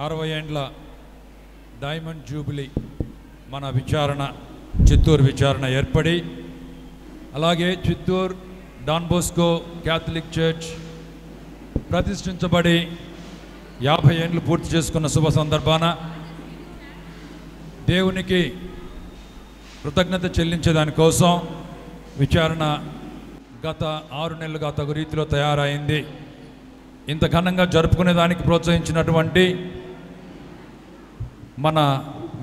60 ఏండ్ల diamond jubilee మన విచారణ చిత్తూరు విచారణ ఏర్పడి, అలాగే Chittoor Don Bosco Catholic church ప్రతిష్ఠించబడి 50 ఏండ్లు పూర్తి చేసుకున్న శుభ సందర్భాన దేవునికి కృతజ్ఞత చెల్లించేదానికోసం విచారణ గత 6 నెలలుగా తగు రీతిలో తయారైంది. ఇంత ఘనంగా జరుపుకునేదానికి ప్రోత్సహించినటువంటి మన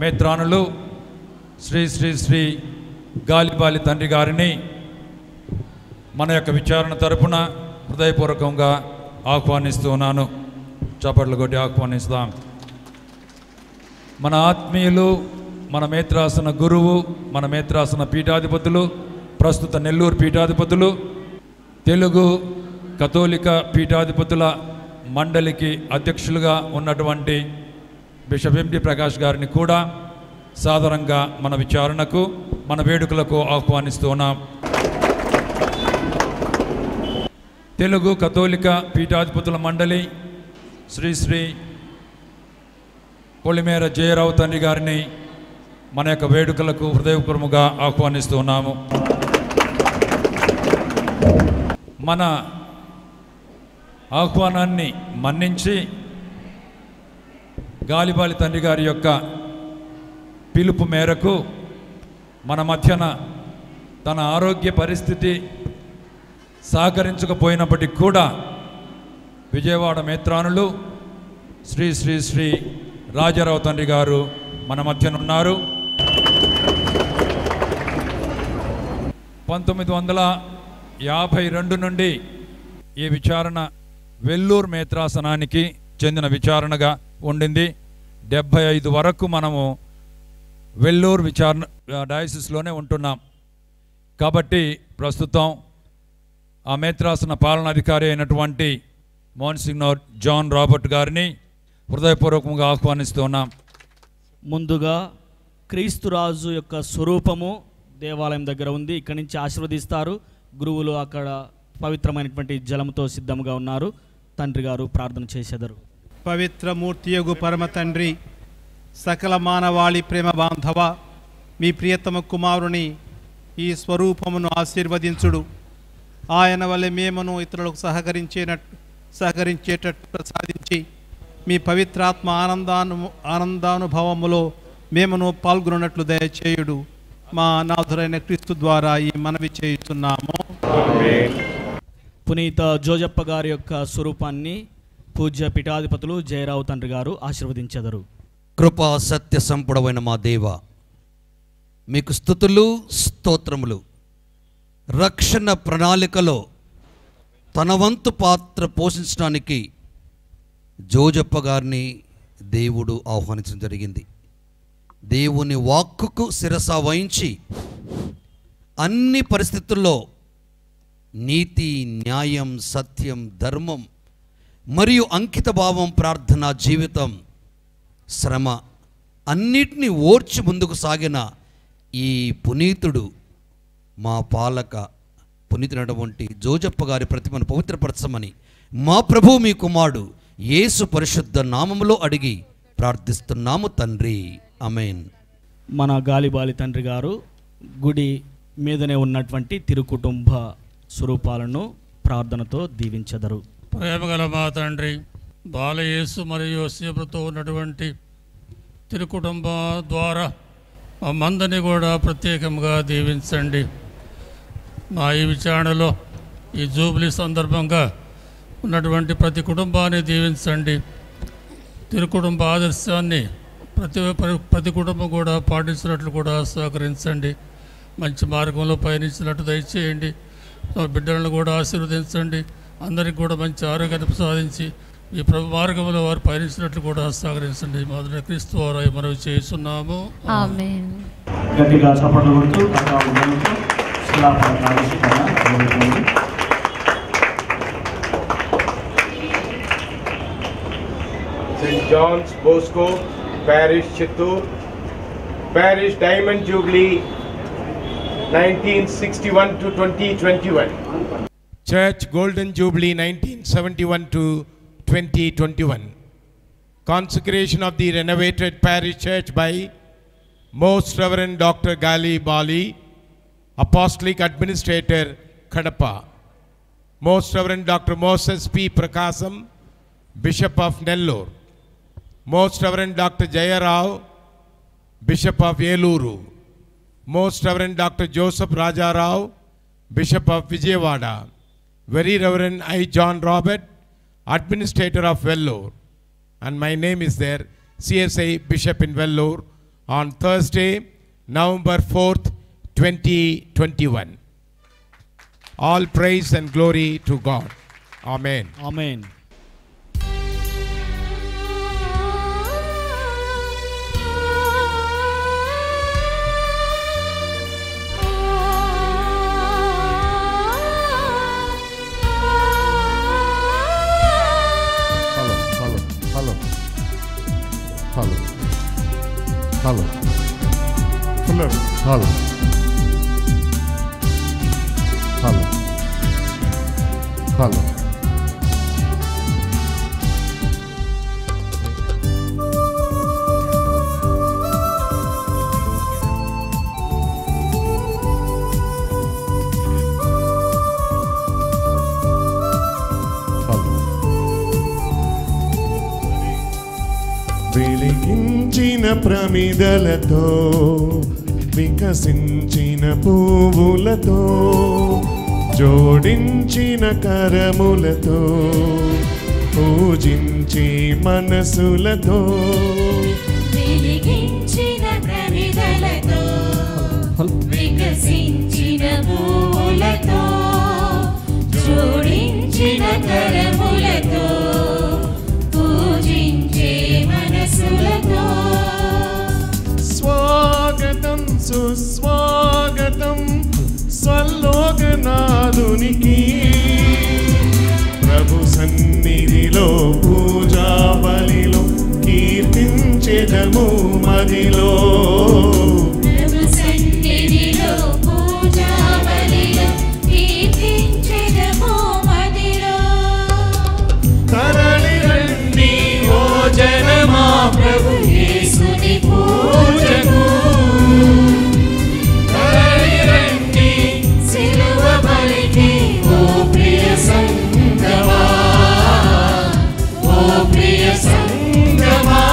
మేత్రానులు శ్రీ శ్రీ శ్రీ గాలిబాలి తండ్రి గారిని మన యొక్క విచారణ తరపున హృదయపూర్వకంగా ఆహ్వానిస్తూ ఉన్నాను. చప్పట్లు కొట్టి ఆహ్వానిస్తాం. మన ఆత్మీయులు, మన మేత్రాసన గురువు, మన మేత్రాసన పీఠాధిపతులు, ప్రస్తుత నెల్లూరు పీఠాధిపతులు, తెలుగు కథోలిక పీఠాధిపతుల మండలికి అధ్యక్షులుగా ఉన్నటువంటి బిషప్ ఎండి ప్రకాష్ గారిని కూడా సాదరంగా మన విచారణకు, మన వేడుకలకు ఆహ్వానిస్తూ ఉన్నాం. తెలుగు కథోలిక పీఠాధిపతుల మండలి శ్రీ శ్రీ కొలిమేర జయరావు తండ్రి గారిని మన యొక్క వేడుకలకు హృదయపూర్వకంగా ఆహ్వానిస్తూ ఉన్నాము. మన ఆహ్వానాన్ని మన్నించి గాలిబాలి తండ్రి గారి యొక్క పిలుపు మేరకు మన మధ్యన తన ఆరోగ్య పరిస్థితి సహకరించకపోయినప్పటికీ కూడా విజయవాడ మేత్రానులు శ్రీ శ్రీ శ్రీ రాజారావు తండ్రి గారు మన మధ్యనున్నారు. 1952 నుండి ఈ విచారణ వెల్లూరు మేత్రాసనానికి చెందిన విచారణగా ఉండింది. 75 వరకు మనము వెల్లూరు విచారణ డయాసిస్లోనే ఉంటున్నాం. కాబట్టి ప్రస్తుతం ఆ మేత్రాసన పాలనాధికారి అయినటువంటి మోన్సిగ్నోర్ జాన్ రాబర్ట్ గారిని హృదయపూర్వకంగా ఆహ్వానిస్తున్నాం. ముందుగా క్రీస్తురాజు యొక్క స్వరూపము దేవాలయం దగ్గర ఉంది. ఇక్కడి నుంచి ఆశీర్వదిస్తారు. గురువులు అక్కడ పవిత్రమైనటువంటి జలంతో సిద్ధంగా ఉన్నారు. తండ్రి గారు ప్రార్థన చేసేదరు. పవిత్రమూర్తియగు పరమ తండ్రి, సకల మానవాళి ప్రేమ బాంధవ, మీ ప్రియతమ కుమారుని ఈ స్వరూపమును ఆశీర్వదించుడు. ఆయన వల్ల మేమును ఇతరులకు సహకరించేటట్టు ప్రసాదించి మీ పవిత్రాత్మ ఆనందానుభవములో మేమును పాల్గొన్నట్లు దయచేయుడు. మా నాథురైన క్రీస్తు ద్వారా ఈ మనవి చేయుచున్నాము. పునీత జోజప్ప గారి యొక్క స్వరూపాన్ని పూజ్య పీఠాధిపతులు జయరావు తండ్రి గారు ఆశీర్వదించెదరు. కృపా సత్య సంపుడమైన మా దేవ, మీకు స్తుతులు స్తోత్రములు. రక్షణ ప్రణాళికలో తన వంతు పాత్ర పోషించడానికి జోజప్ప గారిని దేవుడు ఆహ్వానించడం జరిగింది. దేవుని వాక్కుకు శిరస వహించి అన్ని పరిస్థితుల్లో నీతి, న్యాయం, సత్యం, ధర్మం మరియు అంకిత భావం, ప్రార్థనా జీవితం, శ్రమ అన్నిటినీ ఓర్చి ముందుకు సాగిన ఈ పునీతుడు, మా పాలక పునీతునటువంటి జోజప్ప గారి ప్రతిమను పవిత్రపరచమని మా ప్రభు మీ కుమారుడు యేసు పరిశుద్ధ నామములో అడిగి ప్రార్థిస్తున్నాము తండ్రి. ఆమేన్. మన గాలిబాలి తండ్రి గారు గుడి మీదనే ఉన్నటువంటి తిరుకుటుంబ స్వరూపాలను ప్రార్థనతో దీవించెదరు. ప్రేమగల మా తండ్రి, బాలయేసు మరియు యోసేపుతో ఉన్నటువంటి తిరుకుటుంబ ద్వారా మా మందని కూడా ప్రత్యేకంగా దీవించండి. మా ఈ విచారణలో ఈ జూబ్లీ సందర్భంగా ఉన్నటువంటి ప్రతి కుటుంబాన్ని దీవించండి. తిరుకుటుంబ ఆదర్శాన్ని ప్రతి కుటుంబం కూడా పాటించినట్లు కూడా సహకరించండి. మంచి మార్గంలో పయనించినట్టు దయచేయండి. బిడ్డలను కూడా ఆశీర్వదించండి. అందరికీ కూడా మంచి ఆరోగ్యాన్ని ప్రసాదించి ఈ ప్రభు మార్గంలో వారు పయనించినట్లు కూడా సహకరించండి. మొదటి క్రీస్తు వారు మనవి చేస్తున్నాము. ఆమేన్. గట్టిగా చప్పట్లు కొడుతూ St. John's Bosco Parish, Chittoor, Parish Diamond Jubilee 1961 to 2021. Church Golden Jubilee 1971 to 2021. consecration of the renovated parish church by Most Reverend Dr. Gali Bali, Apostolic Administrator, Kadapa. Most Reverend Dr. Moses P. Prakasam, Bishop of Nellore. Most Reverend Dr. Jaya Rao, Bishop of Yeluru. Most Reverend Dr. Joseph Raja Rao, Bishop of Vijayawada. Very Reverend I. John Robert, Administrator of Vellore. And my name is there, CSI Bishop in Vellore, on Thursday, November 4th, 2021. All praise and glory to God. Amen. Amen. Hello. Hello. Hello. Hello. Hello. వెలిగించిన ప్రమిదలతో వికసించిన పువ్వులతో జోడించిన కరములతో పూజించి మనసులతో వెలిగించిన ప్రమిదలతో వికసించిన పువ్వులతో జోడించిన కరములతో స్వాగతం సుస్వాగతం స్వలోకనాథునికి ప్రభు సన్నిధిలో పూజా బలిలో కీర్తించెదము మదిలో ప్రభు సన్నిధిలో పూజా బలిలో కీర్తించెదము మదిలో తరలి రండి ఓ జనమా ప్రభు యేసుని పూజకు తరలి రండి సిలువ బలికి ఓ ప్రియ సంగమా ఓ ప్రియ సంగమా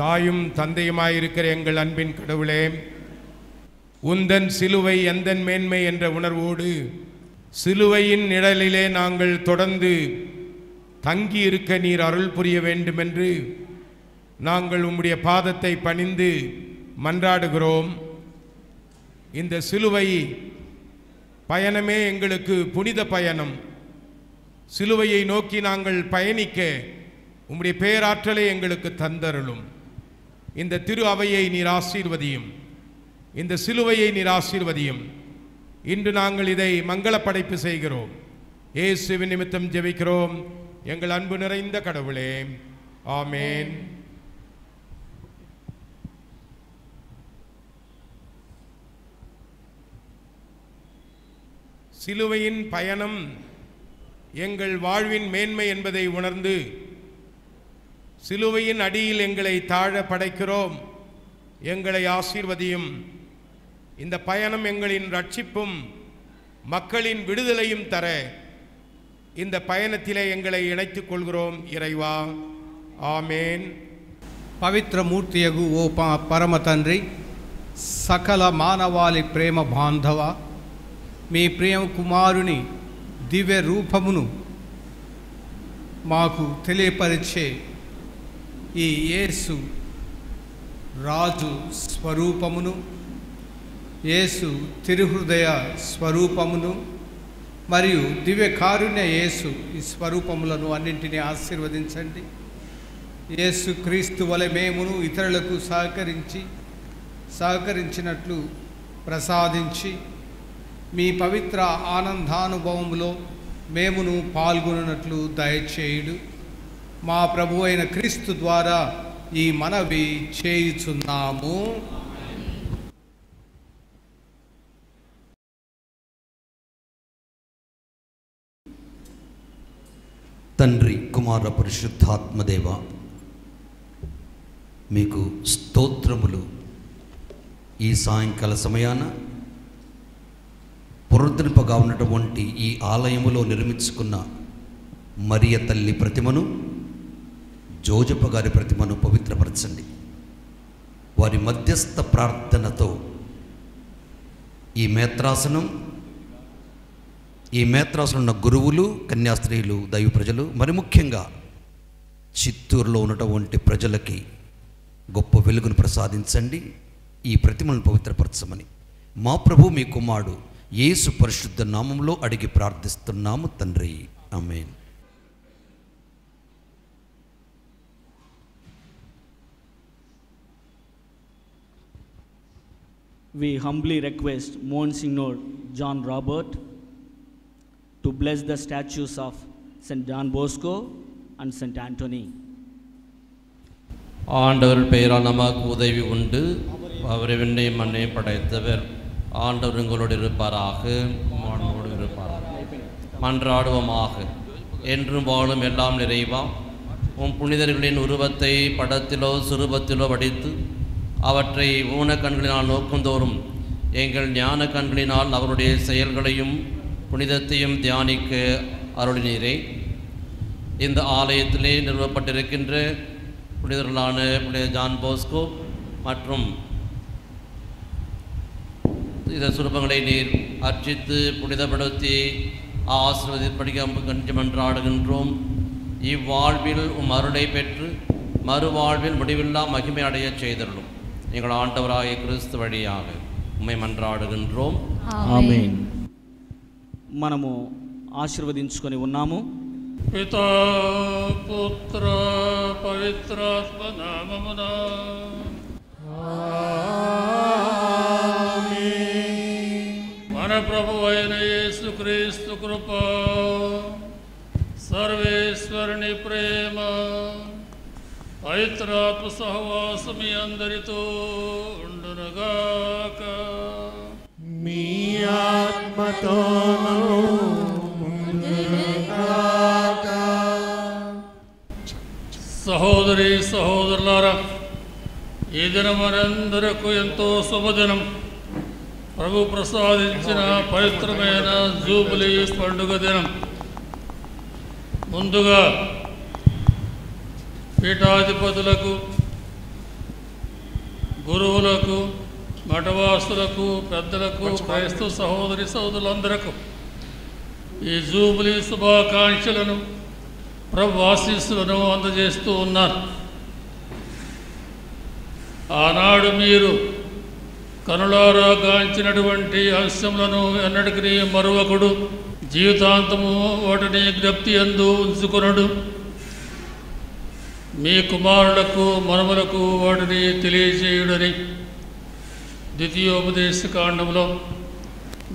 தாயும் தந்தையுமாயிருக்கிற எங்கள் அன்பின் கடவுளே, உந்தன் சிலுவை எந்தன் மேன்மை என்ற உணர்வோடு சிலுவையின் நிழலிலே நாங்கள் தொடர்ந்து தங்கி இருக்க நீர் அருள் புரிய வேண்டுமென்று நாங்கள் உம்முடைய பாதத்தை பணிந்து மன்றாடுகிறோம். இந்த சிலுவை பயணமே எங்களுக்கு புனித பயணம். சிலுவையை நோக்கி நாங்கள் பயணிக்க உம்முடைய பேராற்றலை எங்களுக்கு தந்தருளும். இந்த திரு அவையை நீர் ஆசீர்வதியும், இந்த சிலுவையை நீர் ஆசீர்வதியும். இன்று நாங்கள் இதை மங்கள படைப்பு செய்கிறோம். இயேசுவின் நிமித்தம் ஜெபிக்கிறோம் எங்கள் அன்பு நிறைந்த கடவுளே, ஆமேன். சிலுவையின் பயணம் எங்கள் வாழ்வின் மேன்மை என்பதை உணர்ந்து சிலுவையின் அடியில் எங்களை தாழ படைக்கிறோம். எங்களை ஆசீர்வதியும். இந்த பயணம் எங்களின் ரட்சிப்பும் மக்களின் விடுதலையும் தர இந்த பயணத்திலே எங்களை இணைத்துக் கொள்கிறோம் இறைவா, ఆమేన్. పవిత్రమూర్తియగు ఓ పరమ తండ్రి, సకల మానవాళి ప్రేమ బాంధవ, మీ ప్రియ కుమారుని దివ్య రూపమును మాకు తెలియపరిచే ఈ యేసు రాజు స్వరూపమును, యేసు తిరుహృదయ స్వరూపమును మరియు దివ్య కారుణ్య యేసు ఈ స్వరూపములను అన్నింటినీ ఆశీర్వదించండి. యేసు క్రీస్తు వలె మేమును ఇతరులకు సహకరించినట్లు ప్రసాదించి మీ పవిత్ర ఆనందానుభవంలో మేమును పాల్గొనున్నట్లు దయచేయుడు. మా ప్రభు అయిన క్రీస్తు ద్వారా ఈ మనవి చేయుచున్నాము. తండ్రి, కుమార, పరిశుద్ధాత్మదేవ, మీకు స్తోత్రములు. ఈ సాయంకాల సమయాన పునరుద్ధరింపగా ఉన్నటువంటి ఈ ఆలయములో నిర్మించుకున్న మరియ తల్లి ప్రతిమను, జోజప్ప గారి ప్రతిమను పవిత్రపరచండి. వారి మధ్యస్థ ప్రార్థనతో ఈ మేత్రాసనం ఉన్న గురువులు, కన్యాస్త్రీలు, దైవ ప్రజలు, మరి ముఖ్యంగా చిత్తూరులో ఉన్నటువంటి ప్రజలకి గొప్ప వెలుగును ప్రసాదించండి. ఈ ప్రతిమలను పవిత్రపరచమని మా ప్రభు మీ కుమారుడు యేసు పరిశుద్ధ నామంలో అడిగి ప్రార్థిస్తున్నాము తండ్రి. ఆమేన్. We humbly request Monsignor John Robert to bless the statues of St. Don Bosco and St. Anthony. ஆண்டவர் பெயரால் நமக்கு உதவி உண்டு. அவரை விண்ணை மண்ணை படைத்தவர். ஆண்டவர் உங்களோடு இருப்பாராக, மாணவரோடு இருப்பாராக. மன்றாடுவோமாக. என்றும் வாழும் எல்லாம் நிறைவா, உம் புனிதர்களின் உருவத்தை படத்திலோ சுரூபத்திலோ வடித்து அவற்றை ஊன கண்களினால் நோக்குந்தோறும் எங்கள் ஞான கண்களினால் அவருடைய செயல்களையும் புனிதத்தையும் தியானிக்க அருளினீரே. இந்த ஆலயத்திலே நிறுவப்பட்டிருக்கின்ற புனிதர்களான புனித ஜான் போஸ்கோ மற்றும் இந்த சுரூபங்களை நீர் அர்ச்சித்து புனிதப்படுத்தி ஆசீர்வதிப்படிக்க கஞ்சமன்றாடுகின்றோம். இவ்வாழ்வில் உம் அருளை பெற்று மறுவாழ்வில் முடிவில்லா மகிமை அடைய செய்தருளும். எங்கள் ஆண்டவராகிய கிறிஸ்து வழியாக உம்மை மன்றாடுகின்றோம். ఆమేన్. మనము ఆశీర్వదించుకొని ఉన్నాము. పితా పుత్ర పవిత్రాత్మ నామమున మన ప్రభువు అయిన యేసుక్రీస్తు కృప, సర్వేశ్వరుని ప్రేమ, పవిత్రాత్మ సహవాసం మీ అందరితో ఉండునుగాక. మీ ఆత్మతోనూ ఉండునుగాక. సహోదరి సహోదరులారా, ఈ దినం మనందరకు ఎంతో శుభదినం. ప్రభు ప్రసాదించిన పవిత్రమైన జూబిలీ పండుగ దినం. ముందుగా పీఠాధిపతులకు, గురువులకు, మఠవాసులకు, పెద్దలకు, క్రైస్తవ సహోదరి సహోదరులందరకు ఈ జూబిలీ శుభాకాంక్షలను, ప్రభు ఆశీస్సులను అందజేస్తూ ఉన్నారు. ఆనాడు మీరు కనులారా గాంచినటువంటి అంశములను ఎన్నటికీ మరువకుడు, జీవితాంతము వాటిని జ్ఞప్తి యందు ఉంచుకొనుడు. మీ కుమారులకు మనములకు వాటిని తెలియజేయుడని ద్వితీయోపదేశ కాండంలో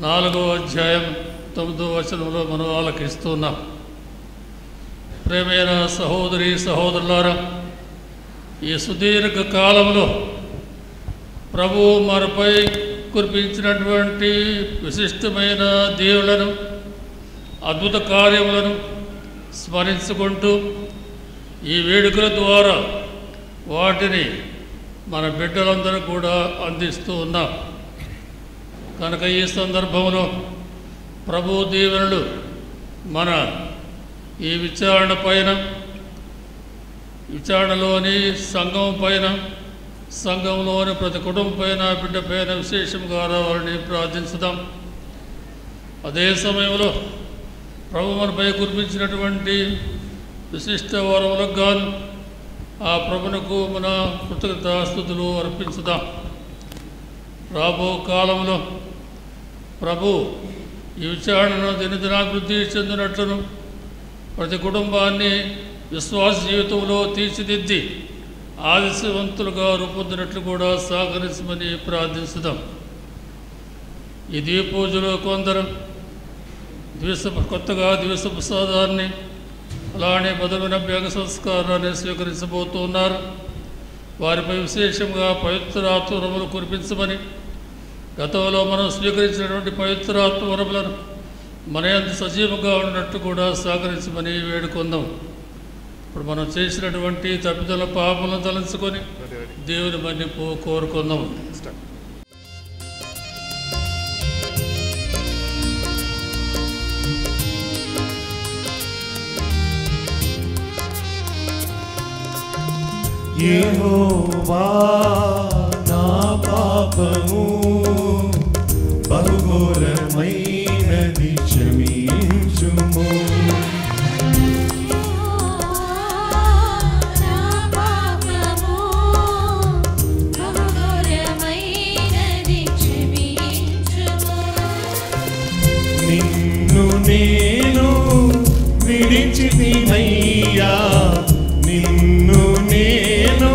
4వ అధ్యాయం 9వ వచనంలో మనం ఆలకిస్తున్నాం. ప్రేమైన సహోదరి సహోదరులారా, ఈ సుదీర్ఘ కాలంలో ప్రభువు మనపై కురిపించినటువంటి విశిష్టమైన దేవులను, అద్భుత కార్యములను స్మరించుకుంటూ ఈ వేడుకల ద్వారా వాటిని మన బిడ్డలందరూ కూడా అందిస్తూ ఉన్నాం. కనుక ఈ సందర్భంలో ప్రభు దీవెనలు మన ఈ విచారణలోని సంఘం పైన, సంఘంలోని ప్రతి కుటుంబం పైన, బిడ్డ పైన విశేషంగా రావాలని ప్రార్థించుదాం. అదే సమయంలో ప్రభు మనపై కురిపించినటువంటి విశిష్ట వరములకు గాను ఆ ప్రభునకు మన కృతజ్ఞతాస్తుతులు అర్పించుదాం. రాబో కాలంలో ప్రభు ఈ విచారణను దినదినాభివృద్ధి చెందినట్లును, ప్రతి కుటుంబాన్ని విశ్వాస జీవితంలో తీర్చిదిద్ది ఆదర్శవంతులుగా రూపొందినట్లు కూడా సహకరించమని ప్రార్థించుదాం. ఈ దీప పూజలో కొందరు కొత్తగా దివస ప్రసాదాన్ని అలానే బదులైన అభ్యంగ సంస్కారాన్ని స్వీకరించబోతున్నారు. వారిపై విశేషంగా పవిత్రాత్మ వరములు కురిపించమని గతంలో మనం స్వీకరించినటువంటి పవిత్రాత్మ వరములను మన యందు సజీవంగా ఉన్నట్టు కూడా సహకరించమని వేడుకుందాం. ఇప్పుడు మనం చేసినటువంటి తప్పిదల పాపలను తలంచుకొని దేవుని మన్నిపు కోరుకుందాం. యెహోవా నా పాపము బహుఘోరమైనది క్షమించుము. నిన్ను నేను విడిచితినయ్యా, నిన్ను నేను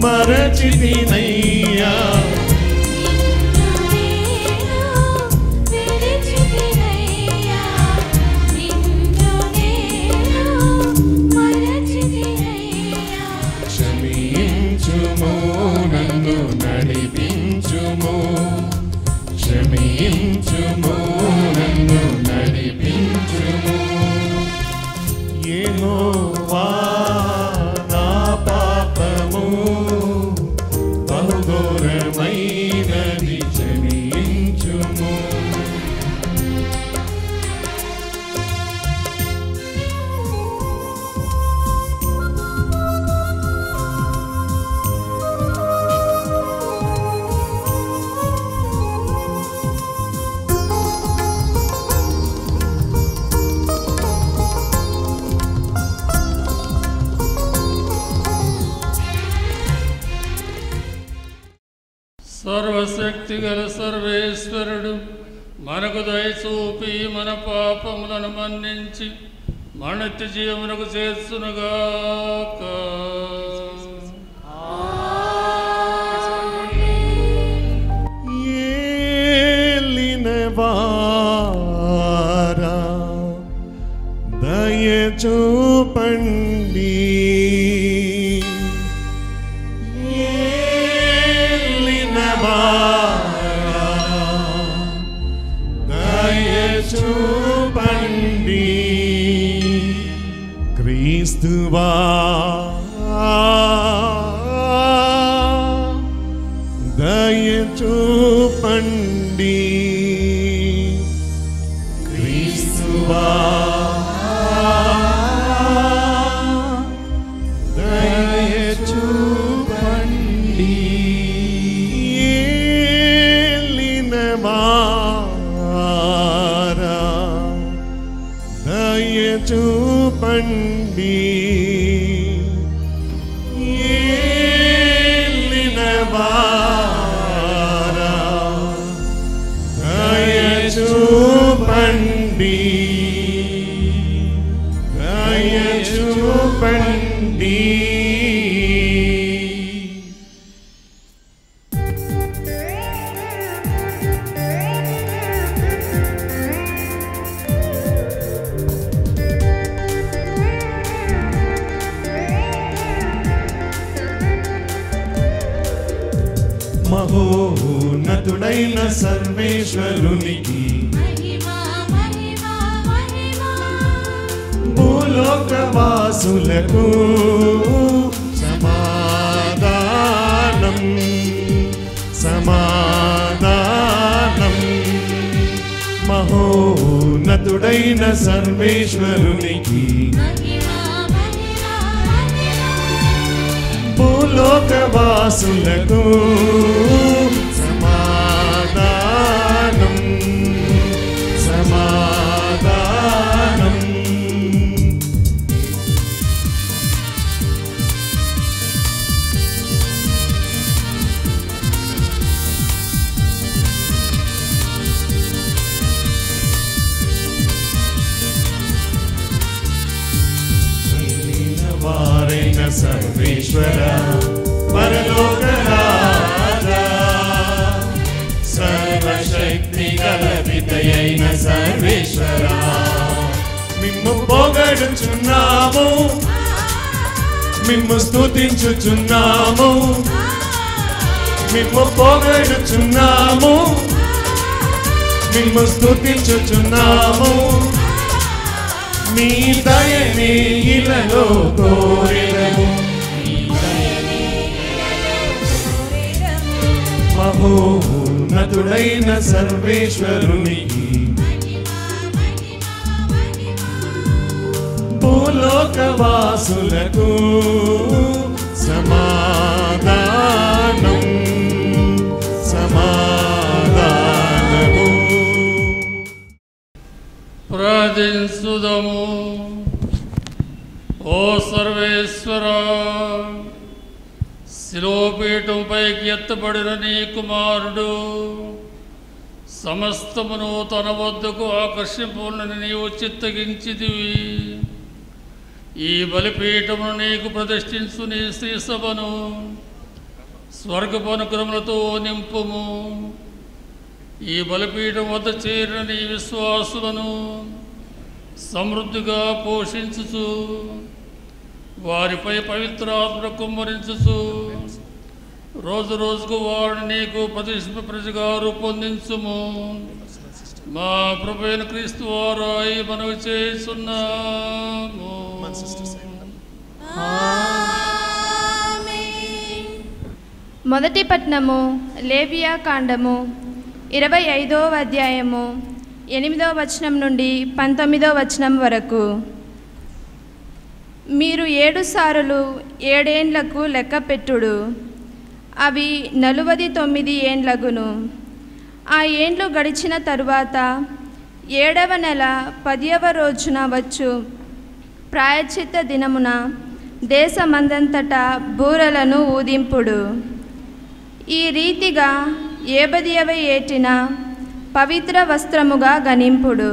మరచితినయ్యా. క్షమించుము, నన్ను నడిపించుము, క్షమించుము, నన్ను నడిపించుము. యెహోవా నా పాపము బహుఘోరమైనది క్షమించుము. సర్వశక్తి గల సర్వేశ్వరుడు మనకు దయచూపి మన పాపములను మన్నించి మన నిత్య జీవమునకు చేర్చునుగాక. ఏలినవారా దయచూపండి, దయచూపండి. క్రీస్తువా దయచూపండి, క్రీస్తువా దయచూపండి. ఏలినవారా దయచూపండి, ఏలినవారా దయచూపండి, దయచూపండి. మహోన్నతుడైన సర్వేశ్వరునికి భూలోకవాసులకు సమాధానం, సమాధానం. మహోన్నతుడైన సర్వేశ్వరునికి భూలోకవాసులకు సమాధానం, సమాధానం. వారైన సర్వేశ్వర పరలోక రాజా, సర్వశక్తి సర్వేశ్వరా మిమ్ము పొగడుచున్నాము మిమ్ము స్తుతించుచున్నాము మిమ్ము పొగడుచున్నాము మిమ్ము స్తుతించుచున్నాము మీ దయనే ఇలలో కోరెదము మహోన్నతుడైన సర్వేశ్వరునికి భూలోకవాసులకు సమాధానం సమాధానము. ప్రార్థించుదము. ఓ సర్వేశ్వరా, శిలోపీఠంపైకి ఎత్తబడిన నీ కుమారుడు సమస్తమును తన వద్దకు ఆకర్షింపులని నీవు చిత్తగించిదివి. ఈ బలిపీఠమును నీకు ప్రతిష్ఠించు నీ శ్రీ సభను స్వర్గపు అనుగ్రహములతో నింపుము. ఈ బలిపీఠం వద్ద చేరిన నీ విశ్వాసులను సమృద్ధిగా పోషించుచు వారిపై పవిత్రాత్మ కుమ్మరించుచు రోజు రోజుకు వారిని నీకు ప్రతిష్ఠగా రూపొందించుము. మా ప్రభువైన క్రీస్తు వారు ఈ మనవి చేస్తున్నాము. మొదటి పట్నము లేవియా కాండము 25వ అధ్యాయము 8వ వచనం నుండి 19వ వచనం వరకు. మీరు 7 సారులు 7 ఏండ్లకు లెక్క పెట్టుడు, అవి 49 ఏండ్లగును. ఆ ఏండ్లు గడిచిన తరువాత 7వ నెల 10వ రోజున వచ్చు ప్రాయశ్చిత్త దినమున దేశమందంతటా బూరలను ఊదింపుడు. ఈ రీతిగా 70వ ఏటిన పవిత్ర వస్త్రముగా గణింపుడు.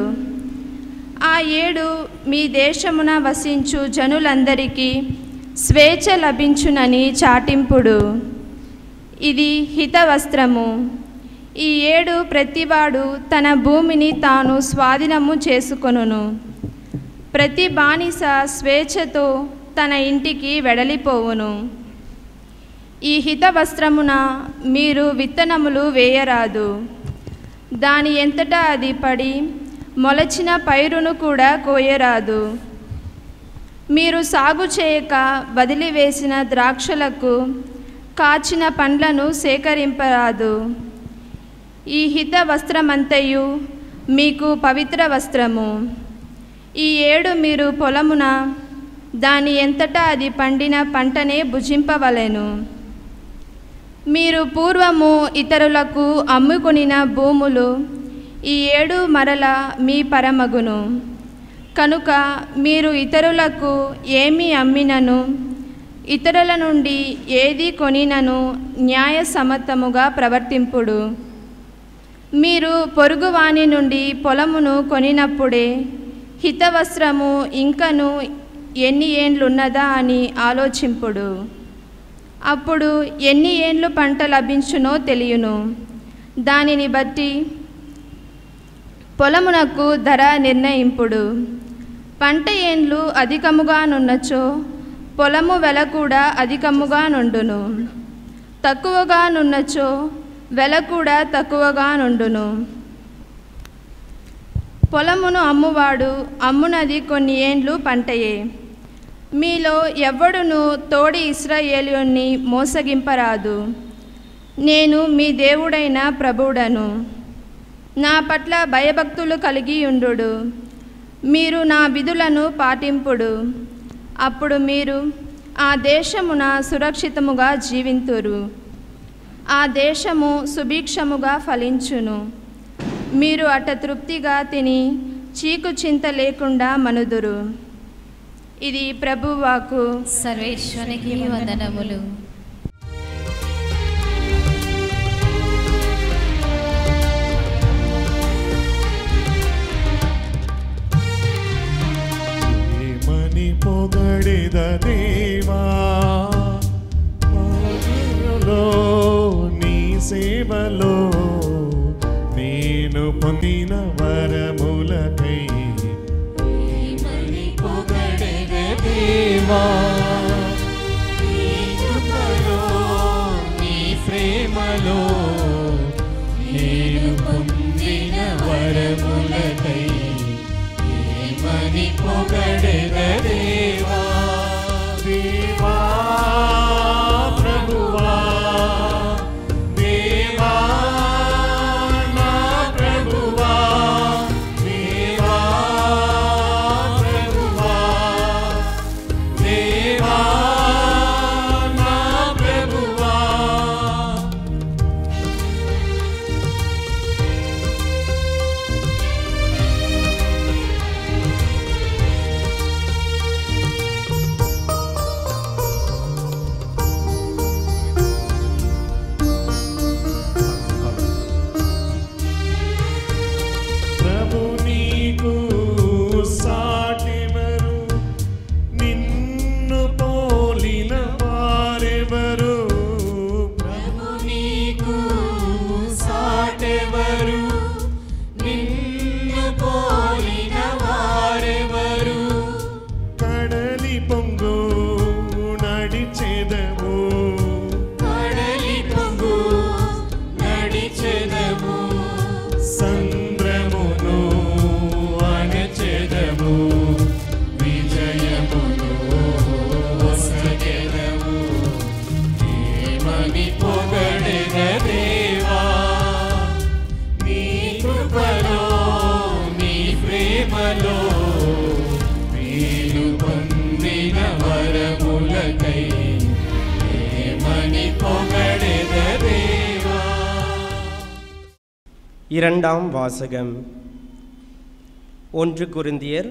ఆ ఏడు మీ దేశమున వసించు జనులందరికీ స్వేచ్ఛ లభించునని చాటింపుడు. ఇది హితవస్త్రము. ఈ ఏడు ప్రతివాడు తన భూమిని తాను స్వాధీనము చేసుకొనును. ప్రతి బానిస స్వేచ్ఛతో తన ఇంటికి వెడలిపోవును. ఈ హితవస్త్రమున మీరు విత్తనములు వేయరాదు. దాని ఎంతటా అది పడి మొలచిన పైరును కూడా కోయరాదు. మీరు సాగు చేయక వదిలివేసిన ద్రాక్షలకు కాచిన పండ్లను సేకరింపరాదు. ఈ హిత వస్త్రమంతయు మీకు పవిత్ర వస్త్రము. ఈ ఏడు మీరు పొలమున దాని ఎంతటా అది పండిన పంటనే భుజింపవలెను. మీరు పూర్వము ఇతరులకు అమ్ముకొనిన భూములు ఈ ఏడు మరల మీ పరమగును. కనుక మీరు ఇతరులకు ఏమి అమ్మినను ఇతరుల నుండి ఏది కొనినను న్యాయసమ్మతముగా ప్రవర్తింపుడు. మీరు పొరుగువాని నుండి పొలమును కొనినప్పుడే హితవస్త్రము ఇంకను ఎన్ని ఏండ్లున్నదా అని ఆలోచింపుడు. అప్పుడు ఎన్ని ఏండ్లు పంట లభించునో తెలియను. దానిని బట్టి పొలమునకు ధర నిర్ణయింపుడు. పంట ఏండ్లు అధికముగానున్నచో పొలము వెల కూడా అధికముగా నుండును. తక్కువగా నున్నచో వెల కూడా తక్కువగా నుండును. పొలమును అమ్మువాడు అమ్మునది కొన్ని ఏండ్లు పంటయే. మీలో ఎవ్వడును తోడి ఇశ్రాయేలుని మోసగింపరాదు. నేను మీ దేవుడైన ప్రభువుడను. నా పట్ల భయభక్తులు కలిగి ఉండు. మీరు నా విధులను పాటింపుడు. అప్పుడు మీరు ఆ దేశమున సురక్షితముగా జీవింతురు. ఆ దేశము సుభిక్షముగా ఫలించును. మీరు అట తృప్తిగా తిని చీకు చింత లేకుండా మనుదురు. ఇది ప్రభువాకు. సర్వేశ్వరునికి వందనములు. ఏమని పొగడెద దేవా మాలో నీ సేవలో నేను నేను పొందిన వరములకై ఏమని పొగడెద దేవా, నీ కృపలో నీ ప్రేమలో నేను పొందిన వరములకై ఏమని పొగడెద దేవా. దేవా ప్రభువా, దేవా నా ప్రభువా, దేవా ప్రభువా, దేవా నా ప్రభువా. ప్రభు నీకు సాటెవరు, నిన్ను పోలిన వారెవరు. ప్రభు నీకు సాటెవరు, నిన్ను పోలిన వారెవరు. కడలి పొంగు నడిచెదము, కడలి పొంగు నడిచెదము, సంద్రమును అణచెదము, విజయమును వసగెదము. ఏమని పొగడెద దేవా, నీ కృపలో నీ ప్రేమలో నేను పొందిన వరములకై ఏమని పొగడెద దేవా. இரண்டாம் வாசகம். 1 கொரிந்தியர்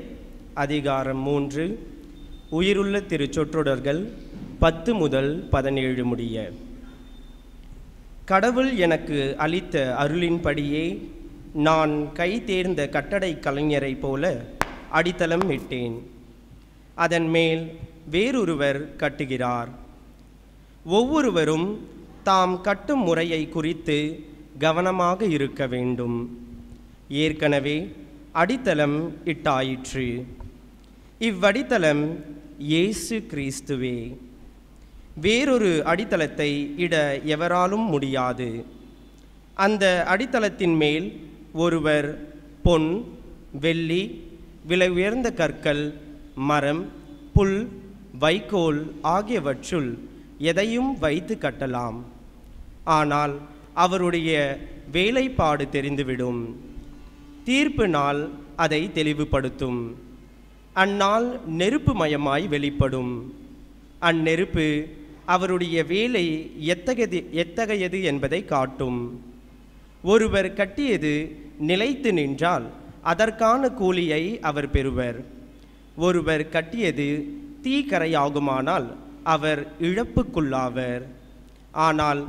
அதிகாரம் 3, உயிருள்ள திருச்சொற்றொடர்கள் 10 முதல் 17 முடிய. கடவுள் எனக்கு அளித்த அருளின்படியே நான் கை தேர்ந்த கட்டடை கலைஞரைப் போல அடித்தளம் இட்டேன். அதன் மேல் வேறொருவர் கட்டுகிறார். ஒவ்வொருவரும் தாம் கட்டும் முறையை குறித்து கவனமாக இருக்க வேண்டும். ஏற்கனவே அடித்தளம் இட்டாயிற்று. இவ்வடித்தளம் இயேசு கிறிஸ்துவே. வேறொரு அடித்தளத்தை இட எவராலும் முடியாது. அந்த அடித்தளத்தின் மேல் ஒருவர் பொன், வெள்ளி, விலை உயர்ந்த கற்கள், மரம், புல், வைக்கோல் ஆகியவற்றுள் எதையும் வைத்து கட்டலாம். ஆனால் அவருடைய வேலைப்பாடு தெரிந்துவிடும். தீர்ப்பு நாள் அதை தெளிவுபடுத்தும். அந்நாள் நெருப்புமயமாய் வெளிப்படும். அந்நெருப்பு அவருடைய வேலை எத்தகையது என்பதை காட்டும். ஒருவர் கட்டியது நிலைத்து நின்றால் அதற்கான கூலியை அவர் பெறுவர். ஒருவர் கட்டியது தீக்கரையாகுமானால் அவர் இழப்புக்குள்ளாவர். ஆனால்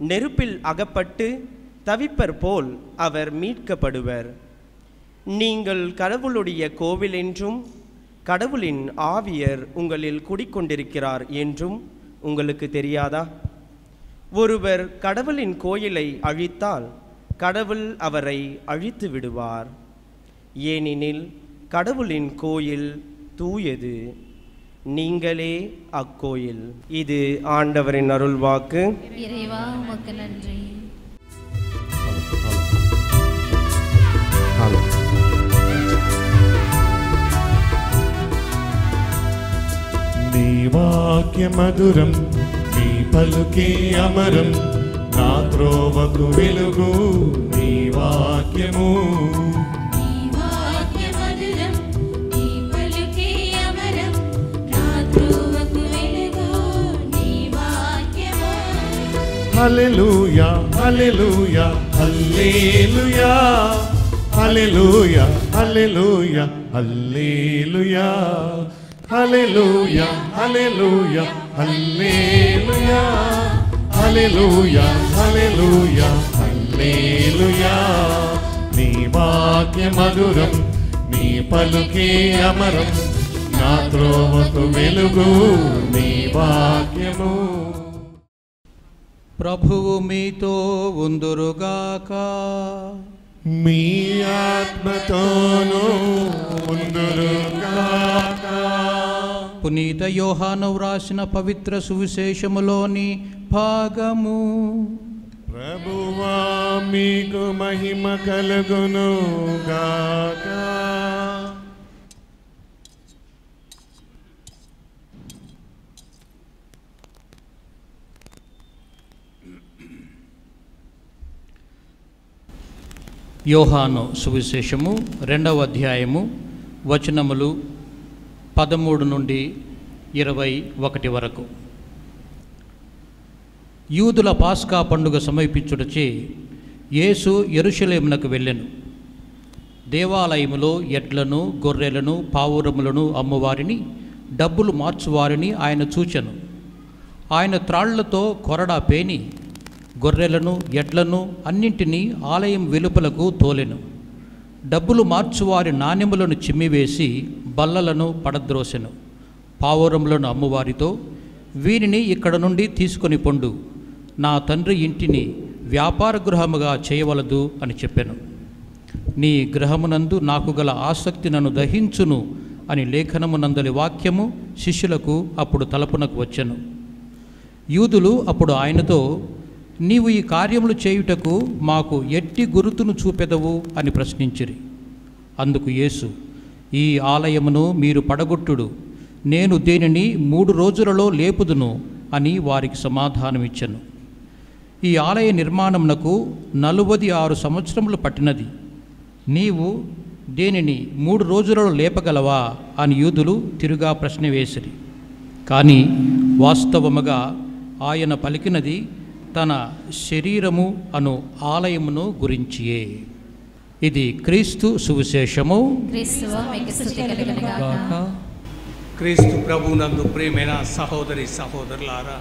நெருப்பில் அகப்பட்டு தவிப்பர் போல் அவர் மீட்கப்படுவர். நீங்கள் கடவுளுடைய கோவில் என்றும் கடவுளின் ஆவியர் உங்களில் குடிக்கொண்டிருக்கிறார் என்றும் உங்களுக்கு தெரியாதா? ஒருவர் கடவுளின் கோயிலை அழித்தால் கடவுள் அவரை அழித்து விடுவார். ஏனெனில் கடவுளின் கோயில் தூயது, நீங்களே அக்கோயில். இது ஆண்டவரின் அருள்வாக்கு. இறைவா உமக்கு நன்றி. నీ వాక్య మధురం, నీ పలుకే అమరం, నా త్రోవకు వెలుగు నీ వాక్యము. హల్లెలూయా హల్లెలూయా హల్లెలూయా హల్లెలూయా హల్లెలూయా హల్లెలూయా హల్లెలూయా హల్లెలూయా హల్లెలూయా హల్లెలూయా హల్లెలూయా హల్లెలూయా. నీ వాక్య మధురం, నీ పలుకే అమరం, నా త్రోవకు వెలుగు నీ వాక్యము. ప్రభువు మీతో ఉందురుగాక. మీ ఆత్మతోనూ ఉందురుగాక. పునీత యోహాను వ్రాసిన పవిత్ర సువిశేషములోని భాగము. ప్రభువా మీకు మహిమ కలుగును గాక. యోహాను సువిశేషము 2వ అధ్యాయము వచనములు 13 నుండి 21 వరకు. యూదుల పాస్కా పండుగ సమీపించుటచే యేసు యెరూషలేమునకు వెళ్ళెను. దేవాలయములో ఎడ్లను, గొర్రెలను, పావురములను అమ్మువారిని, డబ్బులు మార్చువారిని ఆయన చూచెను. ఆయన త్రాళ్లతో కొరడా పేని గొర్రెలను, ఎడ్లను అన్నింటినీ ఆలయం వెలుపలకు తోలెను. డబ్బులు మార్చువారి నాణెములను చిమ్మివేసి బల్లలను పడద్రోసెను. పావురములను అమ్మువారితో, వీరిని ఇక్కడ నుండి తీసుకొని పొండు, నా తండ్రి ఇంటిని వ్యాపార గృహముగా చేయవలదు అని చెప్పెను. నీ గృహమునందు నాకు గల ఆసక్తి నన్ను దహించును అని లేఖనమునందలి వాక్యము శిష్యులకు అప్పుడు తలపునకు వచ్చెను. యూదులు అప్పుడు ఆయనతో, నీవు ఈ కార్యములు చేయుటకు మాకు ఎట్టి గురుతును చూపెదవు అని ప్రశ్నించిరి. అందుకు యేసు, ఈ ఆలయమును మీరు పడగొట్టుడు, నేను దీనిని 3 రోజులలో లేపుదును అని వారికి సమాధానమిచ్చెను. ఈ ఆలయ నిర్మాణమునకు 46 సంవత్సరములు పట్టినది. నీవు దీనిని 3 రోజులలో లేపగలవా అని యూదులు తిరుగా ప్రశ్న వేసిరి. కానీ వాస్తవముగా ఆయన పలికినది తన శరీరము అను ఆలయమును గురించియే. ఇది క్రీస్తు సువిశేషము. క్రీస్తు ప్రభువునందు ప్రియమైన సహోదరి సహోదరులారా,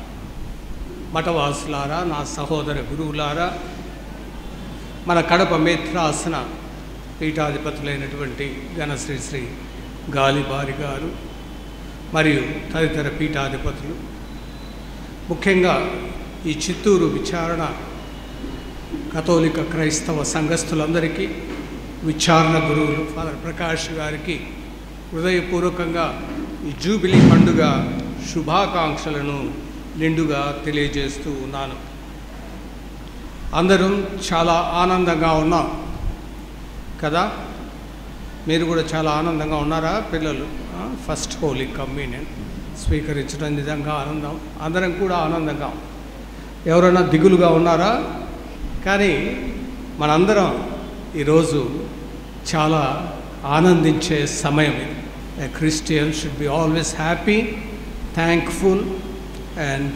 మఠవాసులారా, నా సహోదర గురువులారా, మన కడప మేత్రాసన పీఠాధిపతులైనటువంటి ఘనశ్రీ శ్రీ గాలిబారి గారు మరియు తదితర పీఠాధిపతులు, ముఖ్యంగా ఈ చిత్తూరు విచారణ కథోలిక క్రైస్తవ సంఘస్థులందరికీ, విచారణ గురువులు ఫాదర్ ప్రకాష్ గారికి హృదయపూర్వకంగా ఈ జూబిలీ పండుగ శుభాకాంక్షలను నిండుగా తెలియజేస్తూ ఉన్నాను. అందరం చాలా ఆనందంగా ఉన్నాం కదా. మీరు కూడా చాలా ఆనందంగా ఉన్నారా పిల్లలు? ఫస్ట్ హోలీ కమ్యూనియన్ స్వీకరించడం నిజంగా ఆనందం. అందరం కూడా ఆనందంగా. ఎవరైనా దిగులుగా ఉన్నారా? కానీ మనందరం ఈరోజు చాలా ఆనందించే సమయం ఇది. A Christian should be always happy, thankful and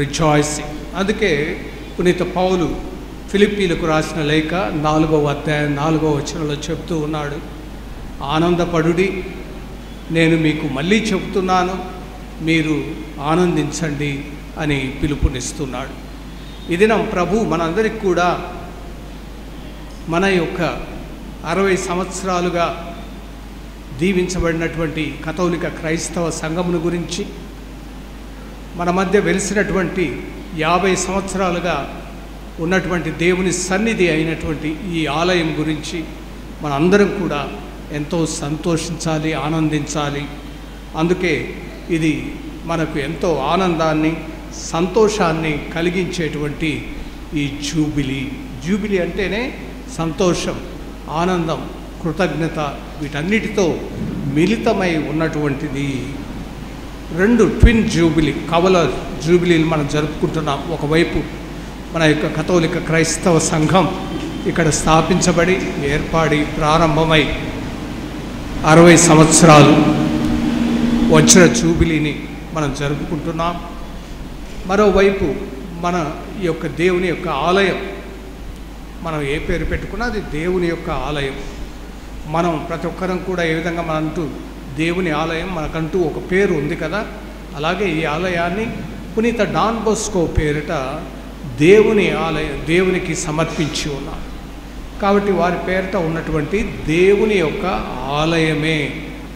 rejoicing. అందుకే పునీత పౌలు ఫిలిప్పీలకు రాసిన లేఖ 4వ అధ్యాయం 4వ వచనంలో చెప్తూ ఉన్నాడు, ఆనందపడుడి, నేను మీకు మళ్ళీ చెప్తున్నాను, మీరు ఆనందించండి అని పిలుపునిస్తున్నాడు. ఈ దినం ప్రభు మనందరికి కూడా మన యొక్క 60 సంవత్సరాలుగా దీవించబడినటువంటి కథోలిక క్రైస్తవ సంఘమును గురించి, మన మధ్య వెలిసినటువంటి 50 సంవత్సరాలుగా ఉన్నటువంటి దేవుని సన్నిధి అయినటువంటి ఈ ఆలయం గురించి మనందరం కూడా ఎంతో సంతోషించాలి, ఆనందించాలి. అందుకే ఇది మనకు ఎంతో ఆనందాన్ని, సంతోషాన్ని కలిగించేటువంటి ఈ జూబిలీ అంటేనే సంతోషం, ఆనందం, కృతజ్ఞత, వీటన్నిటితో మిళితమై ఉన్నటువంటిది. 2 ట్విన్ జూబిలీ, కవల జూబిలీలు మనం జరుపుకుంటున్నాం. ఒకవైపు మన యొక్క కథోలిక క్రైస్తవ సంఘం ఇక్కడ స్థాపించబడి ఏర్పడి ప్రారంభమై 60 సంవత్సరాలు వచ్చిన జూబిలీని మనం జరుపుకుంటున్నాం. మరోవైపు మన యొక్క దేవుని యొక్క ఆలయం, మనం ఏ పేరు పెట్టుకున్నా అది దేవుని యొక్క ఆలయం. మనం ప్రతి ఒక్కరం కూడా ఏ విధంగా మనంటూ దేవుని ఆలయం మనకంటూ ఒక పేరు ఉంది కదా, అలాగే ఈ ఆలయాన్ని పునీత డాన్ బోస్కో పేరిట దేవుని ఆలయం, దేవునికి సమర్పించి ఉన్నాం. కాబట్టి వారి పేరిట ఉన్నటువంటి దేవుని యొక్క ఆలయమే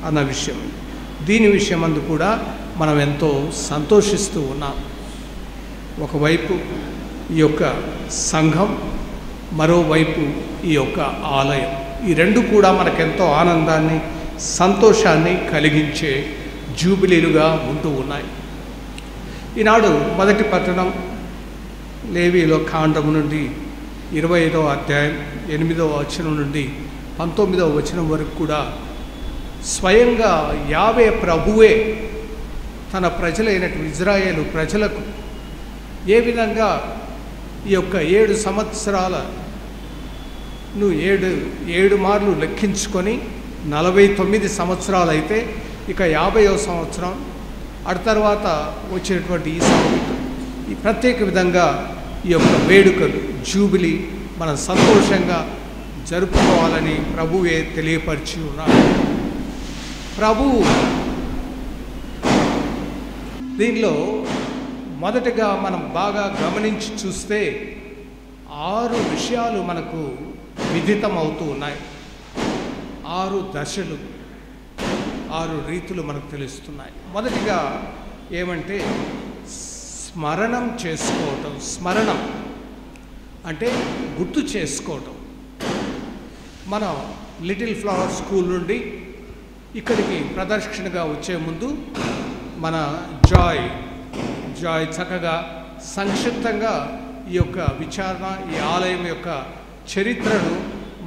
అన్న విషయం, దీని విషయమందు కూడా మనం ఎంతో సంతోషిస్తూ ఉన్నాం. ఒకవైపు ఈ యొక్క సంఘం మరోవైపు ఈ యొక్క ఆలయం, ఈ రెండు కూడా మనకెంతో ఆనందాన్ని, సంతోషాన్ని కలిగించే జూబిలీలుగా ఉంటూ ఉన్నాయి. ఈనాడు మొదటి పట్టణం లేవీలో కాండము నుండి 25వ అధ్యాయం 8వ వచనం నుండి 19వ వచనం వరకు కూడా స్వయంగా యావే ప్రభువే తన ప్రజలైనటువంటి ఇజ్రాయేలు ప్రజలకు ఏ విధంగా ఈ యొక్క 7 సంవత్సరాలను 7 మార్లు లెక్కించుకొని 49 సంవత్సరాలు అయితే ఇక 50వ సంవత్సరం ఆ తర్వాత వచ్చినటువంటి ఈ ప్రత్యేక విధంగా ఈ యొక్క వేడుకలు జూబిలీ మనం సంతోషంగా జరుపుకోవాలని ప్రభువే తెలియపరిచి ఉన్నారు. ప్రభువు దీనిలో మొదటగా మనం బాగా గమనించి చూస్తే 6 విషయాలు మనకు విదితం అవుతూ ఉన్నాయి. 6 దశలు, 6 రీతులు మనకు తెలుస్తున్నాయి. మొదటిగా ఏమంటే స్మరణం చేసుకోవటం. స్మరణం అంటే గుర్తు చేసుకోవటం. మనం లిటిల్ ఫ్లవర్ స్కూల్ నుండి ఇక్కడికి ప్రదర్శనగా వచ్చే ముందు మన జాయ్ చక్కగా సంక్షిప్తంగా ఈ యొక్క విచారణ, ఈ ఆలయం యొక్క చరిత్రను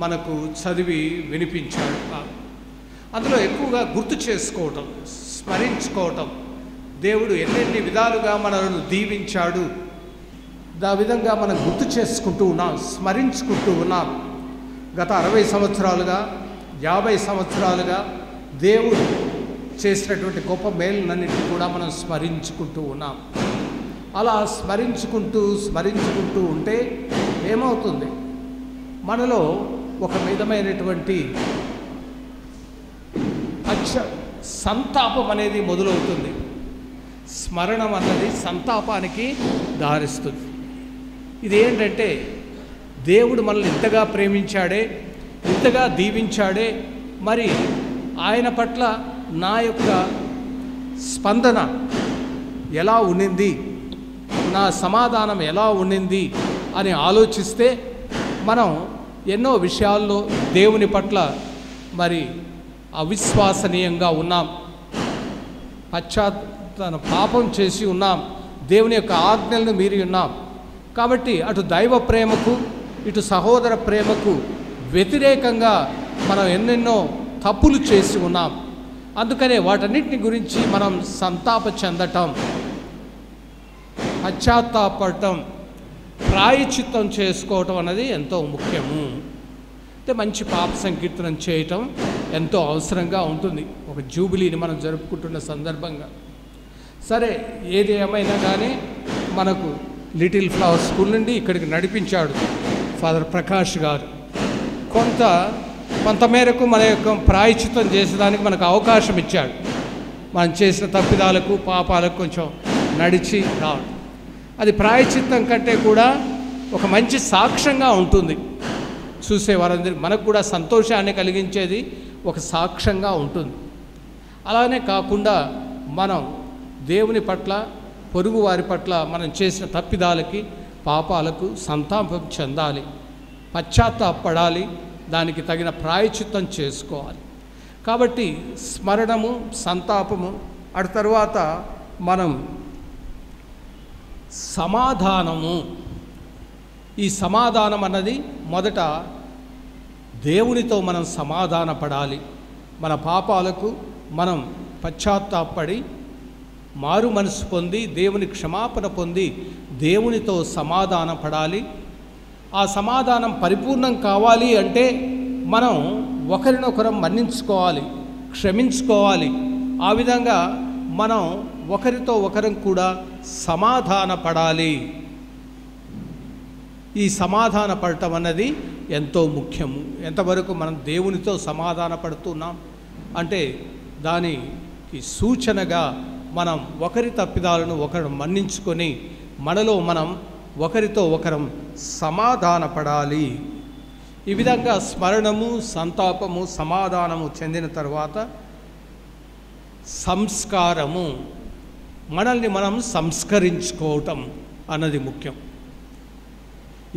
మనకు చదివి వినిపించాడు. అందులో ఎక్కువగా గుర్తు చేసుకోవటం, స్మరించుకోవటం, దేవుడు ఎన్నెన్ని విధాలుగా మనల్ని దీవించాడు, ఆ విధంగా మనం గుర్తు చేసుకుంటూ ఉన్నాం, స్మరించుకుంటూ ఉన్నాం. గత 60 సంవత్సరాలుగా 50 సంవత్సరాలుగా దేవుడు చేసినటువంటి గొప్ప మేలునన్నింటినీ కూడా మనం స్మరించుకుంటూ ఉన్నాం. అలా స్మరించుకుంటూ ఉంటే ఏమవుతుంది, మనలో ఒక విధమైనటువంటి సంతాపం అనేది మొదలవుతుంది. స్మరణం అన్నది సంతాపానికి దారిస్తుంది. ఇది ఏంటంటే దేవుడు మనల్ని ఇంతగా ప్రేమించాడే, ఇంతగా దీవించాడే, మరి ఆయన పట్ల నా యొక్క స్పందన ఎలా ఉండింది, నా సమాధానం ఎలా ఉండింది అని ఆలోచిస్తే మనం ఎన్నో విషయాల్లో దేవుని పట్ల మరి అవిశ్వసనీయంగా ఉన్నాం, పాపం చేసి ఉన్నాం, దేవుని యొక్క ఆజ్ఞలను మీరి ఉన్నాం. కాబట్టి అటు దైవ ప్రేమకు ఇటు సహోదర ప్రేమకు వ్యతిరేకంగా మనం ఎన్నెన్నో తప్పులు చేసి ఉన్నాం. అందుకనే వాటన్నిటిని గురించి మనం సంతాప చెందటం, పశ్చాత్తాపడటం, ప్రాయశ్చిత్తం చేసుకోవటం అన్నది ఎంతో ముఖ్యము. అంటే మంచి పాప సంకీర్తనం చేయటం ఎంతో అవసరంగా ఉంటుంది ఒక జూబిలీని మనం జరుపుకుంటున్న సందర్భంగా. సరే, ఏది ఏమైనా కానీ మనకు లిటిల్ ఫ్లవర్ స్కూల్ నుండి ఇక్కడికి నడిపించాడు ఫాదర్ ప్రకాష్ గారు. కొంత మేరకు మన యొక్క ప్రాయశ్చిత్తం చేసేదానికి మనకు అవకాశం ఇచ్చాడు. మనం చేసిన తప్పిదాలకు పాపాలకు కొంచెం నడిచి రావడం, అది ప్రాయశ్చిత్తం కంటే కూడా ఒక మంచి సాక్ష్యంగా ఉంటుంది. చూసేవారందరికీ మనకు కూడా సంతోషాన్ని కలిగించేది ఒక సాక్ష్యంగా ఉంటుంది. అలానే కాకుండా మనం దేవుని పట్ల, పొరుగు వారి పట్ల మనం చేసిన తప్పిదాలకి, పాపాలకు సంతాపం చెందాలి, పశ్చాత్తాపడాలి, దానికి తగిన ప్రాయశ్చిత్తం చేసుకోవాలి. కాబట్టి స్మరణము, సంతాపము, ఆ తర్వాత మనం సమాధానము. ఈ సమాధానం అన్నది మొదట దేవునితో మనం సమాధానపడాలి. మన పాపాలకు మనం పశ్చాత్తాపడి మారు మనసు పొంది దేవుని క్షమాపణ పొంది దేవునితో సమాధానపడాలి. ఆ సమాధానం పరిపూర్ణం కావాలి అంటే మనం ఒకరినొకరం మన్నించుకోవాలి, క్షమించుకోవాలి. ఆ విధంగా మనం ఒకరితో ఒకరం కూడా సమాధానపడాలి. ఈ సమాధానపడటం అన్నది ఎంతో ముఖ్యము. ఎంతవరకు మనం దేవునితో సమాధానపడుతున్నాం అంటే దానికి సూచనగా మనం ఒకరి తప్పిదాలను ఒకరు మన్నించుకొని మనలో మనం ఒకరితో ఒకరం సమాధానపడాలి. ఈ విధంగా స్మరణము, సంతాపము, సమాధానము చెందిన తర్వాత సంస్కారము, మనల్ని మనం సంస్కరించుకోవటం అన్నది ముఖ్యం.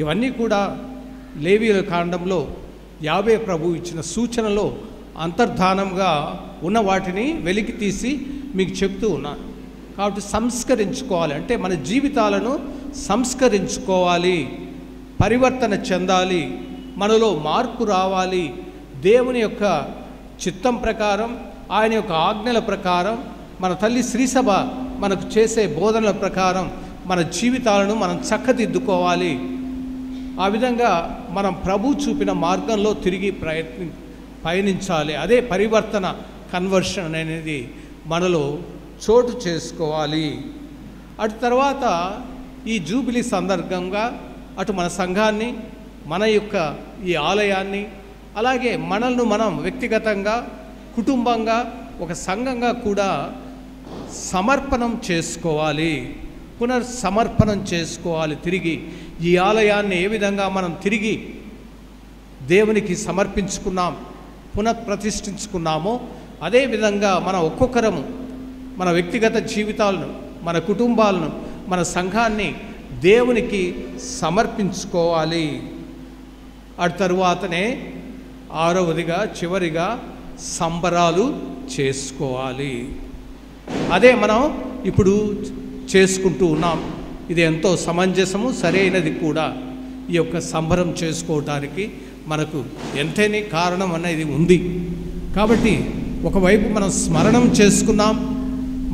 ఇవన్నీ కూడా లేవీయుల కాండంలో యావే ప్రభు ఇచ్చిన సూచనలో అంతర్ధానంగా ఉన్న వాటిని వెలికి తీసి మీకు చెప్తూ ఉన్నాను. కాబట్టి సంస్కరించుకోవాలి అంటే మన జీవితాలను సంస్కరించుకోవాలి, పరివర్తన చెందాలి, మనలో మార్పు రావాలి. దేవుని యొక్క చిత్తం ప్రకారం, ఆయన యొక్క ఆజ్ఞల ప్రకారం, మన తల్లి శ్రీసభ మనకు చేసే బోధనల ప్రకారం మన జీవితాలను మనం చక్కదిద్దుకోవాలి. ఆ విధంగా మనం ప్రభు చూపిన మార్గంలో తిరిగి పయనించాలి. అదే పరివర్తన, కన్వర్షన్ అనేది మనలో చోటు చేసుకోవాలి. అటు తర్వాత ఈ జూబిలీ సందర్భంగా అటు మన సంఘాన్ని, మన యొక్క ఈ ఆలయాన్ని, అలాగే మనల్ని మనం వ్యక్తిగతంగా, కుటుంబంగా, ఒక సంఘంగా కూడా సమర్పణం చేసుకోవాలి, పునర్సమర్పణం చేసుకోవాలి. తిరిగి ఈ ఆలయాన్ని ఏ విధంగా మనం తిరిగి దేవునికి సమర్పించుకున్నాం, పునఃప్రతిష్ఠించుకున్నామో అదేవిధంగా మన ఒక్కొక్కరము మన వ్యక్తిగత జీవితాలను, మన కుటుంబాలను, మన సంఘాన్ని దేవునికి సమర్పించుకోవాలి. ఆ తరువాతనే ఆరవదిగా చివరిగా సంబరాలు చేసుకోవాలి. అదే మనం ఇప్పుడు చేసుకుంటూ ఉన్నాం. ఇది ఎంతో సమంజసము, సరైనది కూడా. ఈ యొక్క సంబరం చేసుకోవటానికి మనకు ఎంతైనా కారణం అనేది ఉంది. కాబట్టి ఒకవైపు మనం స్మరణం చేసుకున్నాం,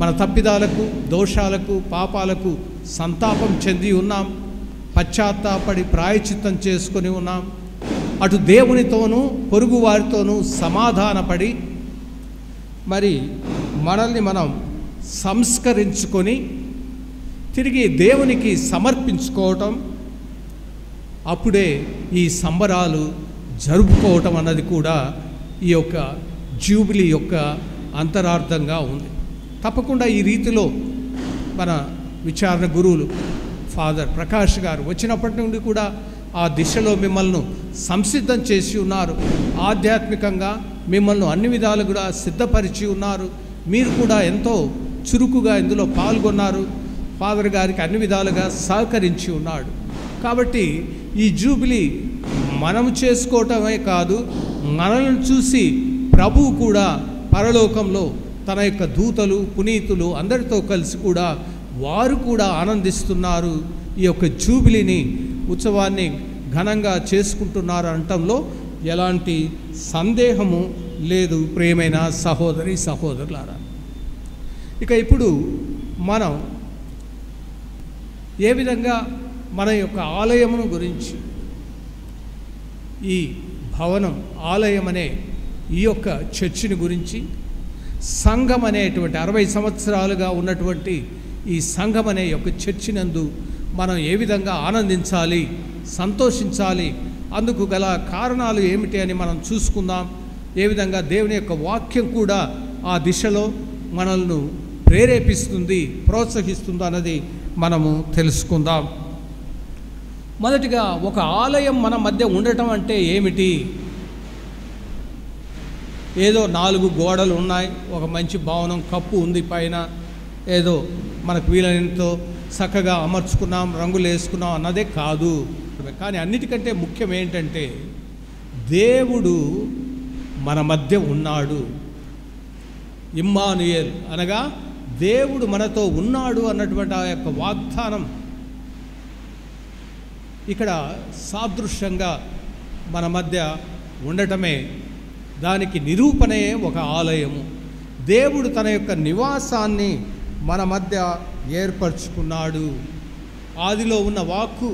మన తప్పిదాలకు, దోషాలకు, పాపాలకు సంతాపం చెంది ఉన్నాం, పశ్చాత్తాపడి ప్రాయశ్చిత్తం చేసుకొని ఉన్నాం. అటు దేవునితోనూ పొరుగు వారితోనూ సమాధానపడి మరి మనల్ని మనం సంస్కరించుకొని తిరిగి దేవునికి సమర్పించుకోవటం, అప్పుడే ఈ సంబరాలు జరుపుకోవటం అన్నది కూడా ఈ యొక్క జూబిలీ యొక్క అంతరార్థంగా ఉంది. తప్పకుండా ఈ రీతిలో మన విచారణ గురువులు ఫాదర్ ప్రకాష్ గారు వచ్చినప్పటి నుండి కూడా ఆ దిశలో మిమ్మల్ని సంసిద్ధం చేసి ఉన్నారు. ఆధ్యాత్మికంగా మిమ్మల్ని అన్ని విధాలు కూడా సిద్ధపరిచి ఉన్నారు. మీరు కూడా ఎంతో చురుకుగా ఇందులో పాల్గొన్నారు. ఫాదర్ గారికి అన్ని విధాలుగా సహకరించి ఉన్నాడు. కాబట్టి ఈ జూబిలీ మనం చేసుకోవటమే కాదు, మనల్ని చూసి ప్రభువు కూడా పరలోకంలో తన యొక్క దూతలు, పునీతులు అందరితో కలిసి కూడా వారు కూడా ఆనందిస్తున్నారు. ఈ యొక్క జూబిలీని, ఉత్సవాన్ని ఘనంగా చేసుకుంటున్నారు అనటంలో ఎలాంటి సందేహము లేదు. ప్రియమైన సహోదరి సహోదరులారా, ఇక ఇప్పుడు మనం ఏ విధంగా మన యొక్క ఆలయమును గురించి, ఈ భవనం ఆలయం అనే ఈ యొక్క చర్చిని గురించి, సంఘం అనేటువంటి 60 సంవత్సరాలుగా ఉన్నటువంటి ఈ సంఘం అనే యొక్క చర్చినందు మనం ఏ విధంగా ఆనందించాలి, సంతోషించాలి, అందుకు గల కారణాలు ఏమిటి అని మనం చూసుకుందాం. ఏ విధంగా దేవుని యొక్క వాక్యం కూడా ఆ దిశలో మనల్ని ప్రేరేపిస్తుంది, ప్రోత్సహిస్తుంది అన్నది మనము తెలుసుకుందాం. మొదటిగా ఒక ఆలయం మన మధ్య ఉండటం అంటే ఏమిటి? ఏదో 4 గోడలు ఉన్నాయి, ఒక మంచి భవనం, కప్పు ఉంది పైన, ఏదో మనకు వీలైనంతో చక్కగా అమర్చుకున్నాం, రంగులు వేసుకున్నాం అన్నదే కాదు. కానీ అన్నిటికంటే ముఖ్యం ఏంటంటే దేవుడు మన మధ్య ఉన్నాడు. ఇమ్మానుయేల్ అనగా దేవుడు మనతో ఉన్నాడు అన్నటువంటి ఆ యొక్క వాగ్దానం ఇక్కడ సాదృశ్యంగా మన మధ్య ఉండటమే, దానికి నిరూపణే ఒక ఆలయము. దేవుడు తన యొక్క నివాసాన్ని మన మధ్య ఏర్పరచుకున్నాడు. ఆదిలో ఉన్న వాక్కు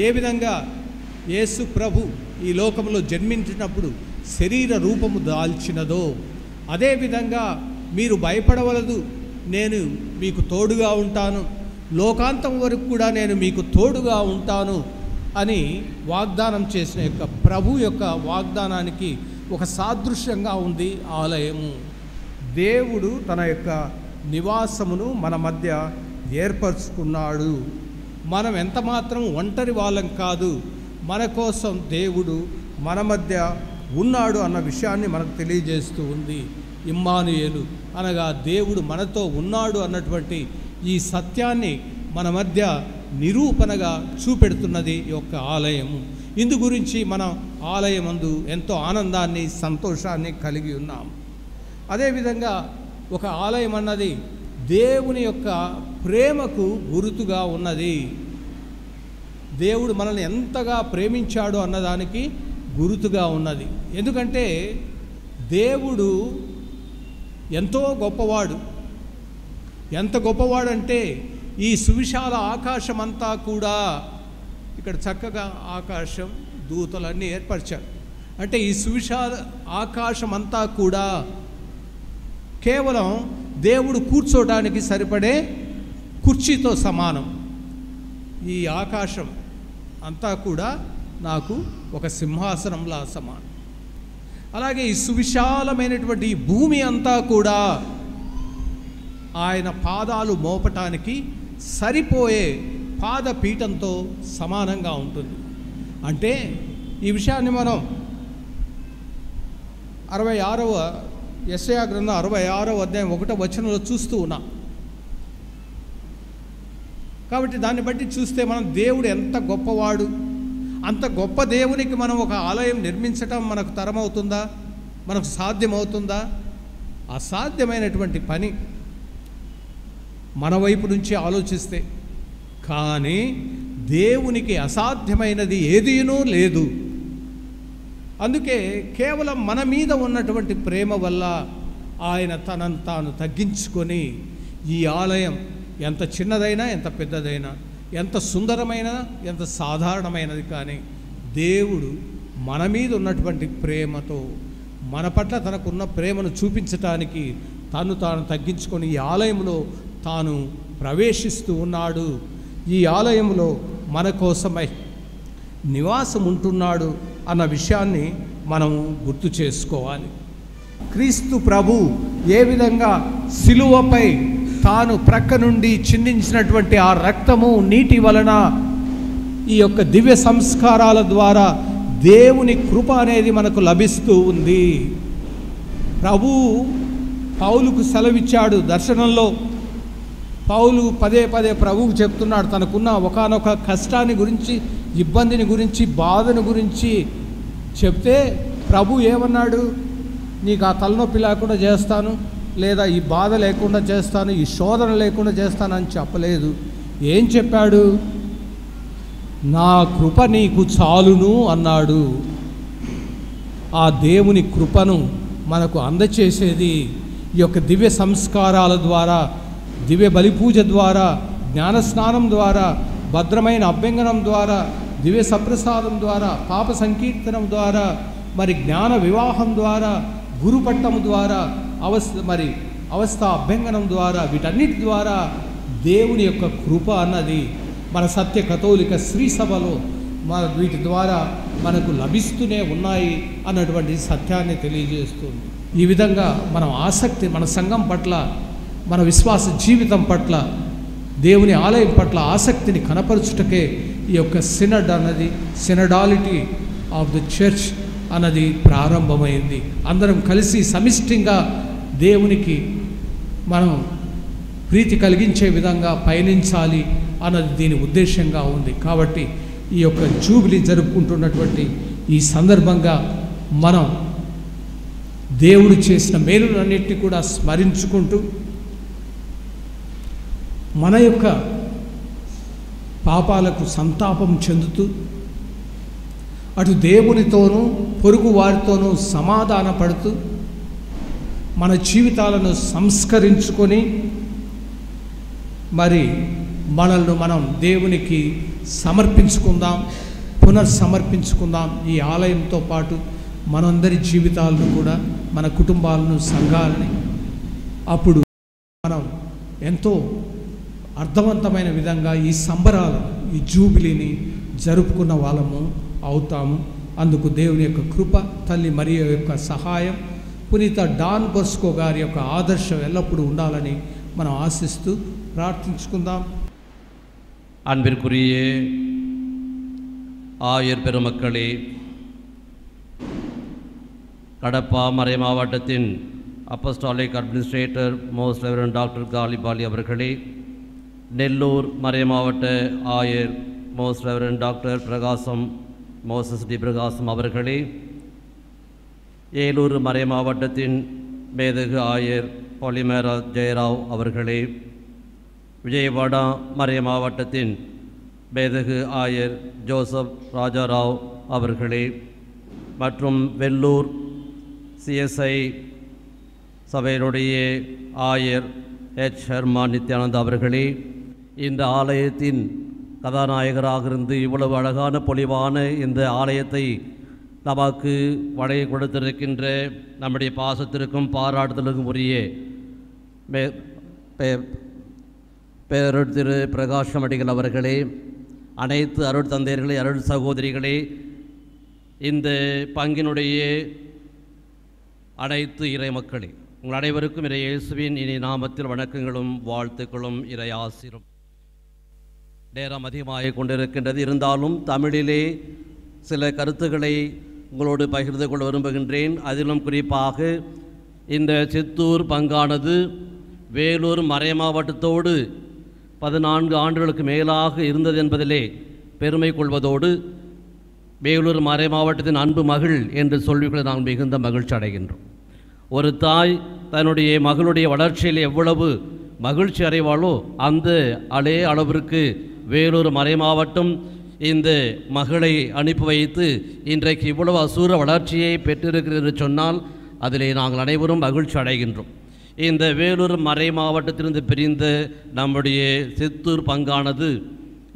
ఏ విధంగా యేసు ప్రభు ఈ లోకంలో జన్మించినప్పుడు శరీర రూపము దాల్చినదో, అదేవిధంగా మీరు భయపడవలదు, నేను మీకు తోడుగా ఉంటాను, లోకాంతం వరకు కూడా నేను మీకు తోడుగా ఉంటాను అని వాగ్దానం చేసిన యొక్క ప్రభు యొక్క వాగ్దానానికి ఒక సాదృశ్యంగా ఉంది ఆలయము. దేవుడు తన యొక్క నివాసమును మన మధ్య ఏర్పరచుకున్నాడు. మనం ఎంత మాత్రం ఒంటరి వాళ్ళం కాదు, మన కోసం దేవుడు మన మధ్య ఉన్నాడు అన్న విషయాన్ని మనకు తెలియజేస్తూ ఉంది. ఇమ్మానుయేలు అనగా దేవుడు మనతో ఉన్నాడు అన్నటువంటి ఈ సత్యాన్ని మన మధ్య నిరూపణగా చూపెడుతున్నది ఈ యొక్క ఆలయము. ఇందు గురించి మనం ఆలయమందు ఎంతో ఆనందాన్ని సంతోషాన్ని కలిగి ఉన్నాం. అదేవిధంగా ఒక ఆలయం అన్నది దేవుని యొక్క ప్రేమకు గుర్తుగా ఉన్నది. దేవుడు మనల్ని ఎంతగా ప్రేమించాడు అన్నదానికి గుర్తుగా ఉన్నది. ఎందుకంటే దేవుడు ఎంతో గొప్పవాడు. ఎంత గొప్పవాడంటే ఈ సువిశాల ఆకాశం అంతా కూడా, ఇక్కడ చక్కగా ఆకాశం దూతలన్నీ ఏర్పరిచాడు. అంటే ఈ సువిశాల ఆకాశం అంతా కూడా కేవలం దేవుడు కూర్చోడానికి సరిపడే కుర్చీతో సమానం. ఈ ఆకాశం అంతా కూడా నాకు ఒక సింహాసనంలా సమానం. అలాగే ఈ సువిశాలమైనటువంటి ఈ భూమి అంతా కూడా ఆయన పాదాలు మోపటానికి సరిపోయే పాదపీఠంతో సమానంగా ఉంటుంది. అంటే ఈ విషయాన్ని మనం 66వ యెషయా గ్రంథం 66వ అధ్యాయం 1వ వచనంలో చూస్తూ ఉన్నాం. కాబట్టి దాన్ని బట్టి చూస్తే మనం దేవుడు ఎంత గొప్పవాడు, అంత గొప్ప దేవునికి మనం ఒక ఆలయం నిర్మించటం మనకు తరమవుతుందా, మనకు సాధ్యమవుతుందా? అసాధ్యమైనటువంటి పని మన వైపు నుంచి ఆలోచిస్తే. కానీ దేవునికి అసాధ్యమైనది ఏదీనూ లేదు. అందుకే కేవలం మన మీద ఉన్నటువంటి ప్రేమ వల్ల ఆయన తనను తాను తగ్గించుకొని ఈ ఆలయం ఎంత చిన్నదైనా ఎంత పెద్దదైనా, ఎంత సుందరమైన ఎంత సాధారణమైనది కానీ దేవుడు మన మీద ఉన్నటువంటి ప్రేమతో మన పట్ల తనకున్న ప్రేమను చూపించటానికి తాను తగ్గించుకొని ఈ ఆలయంలో తాను ప్రవేశిస్తూ ఉన్నాడు. ఈ ఆలయంలో మన కోసమై నివాసం ఉంటున్నాడు అన్న విషయాన్ని మనం గుర్తు చేసుకోవాలి. క్రీస్తు ప్రభు ఏ విధంగా సిలువపై తాను ప్రక్క నుండి చిందించినటువంటి ఆ రక్తము నీటి వలన ఈ యొక్క దివ్య సంస్కారాల ద్వారా దేవుని కృప అనేది మనకు లభిస్తూ ఉంది. ప్రభు పౌలుకు సెలవిచ్చాడు దర్శనంలో. పౌలు పదే పదే ప్రభువుకు చెప్తున్నాడు తనకున్న ఒకానొక కష్టాన్ని గురించి, ఇబ్బందిని గురించి, బాధను గురించి చెప్తే ప్రభు ఏమన్నాడు? నీకు ఆ తలనొప్పి లేకుండా చేస్తాను, లేదా ఈ బాధ లేకుండా చేస్తాను, ఈ శోధన లేకుండా చేస్తానని చెప్పలేదు. ఏం చెప్పాడు? నా కృప నీకు చాలును అన్నాడు. ఆ దేవుని కృపను మనకు అందచేసేది ఈ యొక్క దివ్య సంస్కారాల ద్వారా, దివ్య బలిపూజ ద్వారా, జ్ఞానస్నానం ద్వారా, భద్రమైన అభ్యంగనం ద్వారా, దివ్య సప్రసాదం ద్వారా, పాప సంకీర్తనం ద్వారా, మరి జ్ఞాన వివాహం ద్వారా, గురుపట్టం ద్వారా, అవస్థ అభ్యంగనం ద్వారా, వీటన్నిటి ద్వారా దేవుని యొక్క కృప అన్నది మన సత్య కథోలిక శ్రీ సభలో వీటి ద్వారా మనకు లభిస్తూనే ఉన్నాయి అన్నటువంటి సత్యాన్ని తెలియజేస్తుంది. ఈ విధంగా మనం ఆసక్తి, మన సంఘం పట్ల, మన విశ్వాస జీవితం పట్ల, దేవుని ఆలయం పట్ల ఆసక్తిని కనపరచుటకే ఈ యొక్క సినడ్ అన్నది, సినడాలిటీ ఆఫ్ ద చర్చ్ అన్నది ప్రారంభమైంది. అందరం కలిసి సమిష్టిగా దేవునికి మనం ప్రీతి కలిగించే విధంగా పయనించాలి అన్నది దీని ఉద్దేశంగా ఉంది. కాబట్టి ఈ యొక్క జూబిలీ జరుపుకుంటున్నటువంటి ఈ సందర్భంగా మనం దేవుడు చేసిన మేలులన్నిటినీ కూడా స్మరించుకుంటూ మన యొక్క పాపాలకు సంతాపం చెందుతూ అటు దేవునితోనూ పొరుగు వారితోనూ సమాధాన పడుతూ మన జీవితాలను సంస్కరించుకొని మరి మనల్ని మనం దేవునికి సమర్పించుకుందాం, పునర్సమర్పించుకుందాం. ఈ ఆలయంతో పాటు మనందరి జీవితాలను కూడా, మన కుటుంబాలను, సంఘాలని అప్పుడు మనం ఎంతో అర్థవంతమైన విధంగా ఈ సంబరాలు, ఈ జూబిలీని జరుపుకున్న వాళ్ళము అవుతాము. అందుకు దేవుని యొక్క కృప, తల్లి మరియ యొక్క సహాయం, పునీత డాన్ బోస్కో గారి యొక్క ఆదర్శం ఎల్లప్పుడూ ఉండాలని మనం ఆశిస్తూ ప్రార్థించుకుందాం. அன்பிற்குரிய ஆயர் பெருமக்களே, கடப்பா மறை மாவட்டத்தின் apostolic administrator most reverend doctor காலி பாலி அவர்களே, நெல்லூர் மறை மாவட்ட ஆயர் மோஸ்ட் ரெவரண்ட் டாக்டர் பிரகாசம் மோசஸ் டி பிரகாசம் அவர்களே, ஏலூர் மறை மாவட்டத்தின் மேதகு ஆயர் பொலிமேரா ஜெயராவ் அவர்களே, விஜயவாடா மறை மாவட்டத்தின் மேதகு ஆயர் ஜோசப் ராஜாராவ் அவர்களே மற்றும் வெள்ளூர் சிஎஸ்ஐ சபையினுடைய ஆயர் எச் ஹெர்மான் நித்யானந்த் அவர்களே, இந்த ஆலயத்தின் கதாநாயகராக இருந்து இவ்வளவு அழகான பொலிவான இந்த ஆலயத்தை நமக்கு வழங்கி கொடுத்திருக்கின்ற நம்முடைய பாசத்திற்கும் பாராட்டுதலுக்கும் உரிய பேரருட் திரு பிரகாஷம் அடிகள் அவர்களே, அனைத்து அருள் தந்தையர்களே, அருள் சகோதரிகளே, இந்த பங்கினுடைய அனைத்து இறை மக்களே, உங்கள் அனைவருக்கும் இறை இயேசுவின் இனி நாமத்தில் வணக்கங்களும் வாழ்த்துக்களும் இறை ஆசிரும். நேரம் அதிகமாக கொண்டிருக்கின்றது. இருந்தாலும் தமிழிலே சில கருத்துக்களை உங்களோடு பகிர்ந்து கொள்ள விரும்புகின்றேன். அதிலும் குறிப்பாக இந்த சித்தூர் பங்கானது வேலூர் மறை மாவட்டத்தோடு 14 ஆண்டுகளுக்கு மேலாக இருந்தது என்பதிலே பெருமை கொள்வதோடு வேலூர் மறை மாவட்டத்தின் அன்பு மகள் என்று சொல்லிக்கொள்ள நாங்கள் மிகுந்த மகிழ்ச்சி அடைகின்றோம். ஒரு தாய் தன்னுடைய மகளுடைய வளர்ச்சியில் எவ்வளவு மகிழ்ச்சி அடைவாளோ அந்த அளவிற்கு வேலூர் மறை மாவட்டம் இந்த மகளை அனுப்பி வைத்து இன்றைக்கு இவ்வளவு அசூர வளர்ச்சியை பெற்றிருக்கிறது என்று சொன்னால் அதிலே நாங்கள் அனைவரும் மகிழ்ச்சி அடைகின்றோம். இந்த வேலூர் மறை மாவட்டத்திலிருந்து பிரிந்த நம்முடைய சித்தூர் பங்கானது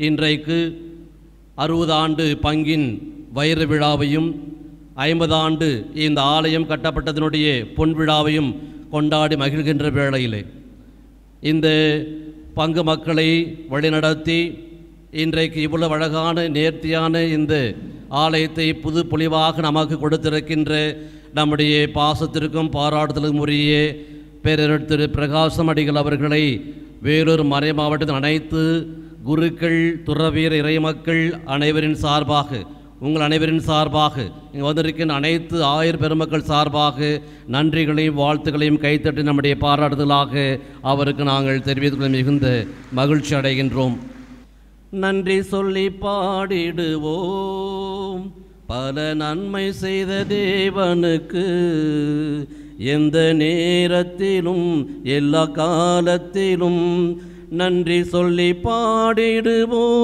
இன்றைக்கு 60 ஆண்டு பங்கின் வைர விழாவையும் 50 ஆண்டு இந்த ஆலயம் கட்டப்பட்டதனுடைய பொன் விழாவையும் கொண்டாடி மகிழ்கின்ற வேளையிலே இந்த பங்கு மக்களை வழிநடத்தி இன்றைக்கு இவ்வளவு அழகான நேர்த்தியான இந்த ஆலயத்தை புது பொலிவாக நமக்கு கொடுத்திருக்கின்ற நம்முடைய பாசத்திற்கும் பாராட்டுதலுக்கும் உரிய பேரருட் திரு பிரகாசம் அடிகள் அவர்களை வேலூர் மறை மாவட்டத்தின் அனைத்து குருக்கள், துறவியர், இறைமக்கள் அனைவரின் சார்பாக, உங்கள் அனைவரின் சார்பாக, இங்கே வந்திருக்கின்ற அனைத்து ஆயர் பெருமக்கள் சார்பாக நன்றிகளையும் வாழ்த்துக்களையும் கைத்தட்டி நம்முடைய பாராட்டுதலாக அவருக்கு நாங்கள் தெரிவித்துக் கொள்ள மிகுந்த மகிழ்ச்சி அடைகின்றோம். நன்றி சொல்லி பாடிடுவோம் பல நன்மை செய்த தேவனுக்கு, எந்த நேரத்திலும் எல்லா காலத்திலும் நன்றி சொல்லி பாடிடுவோம்,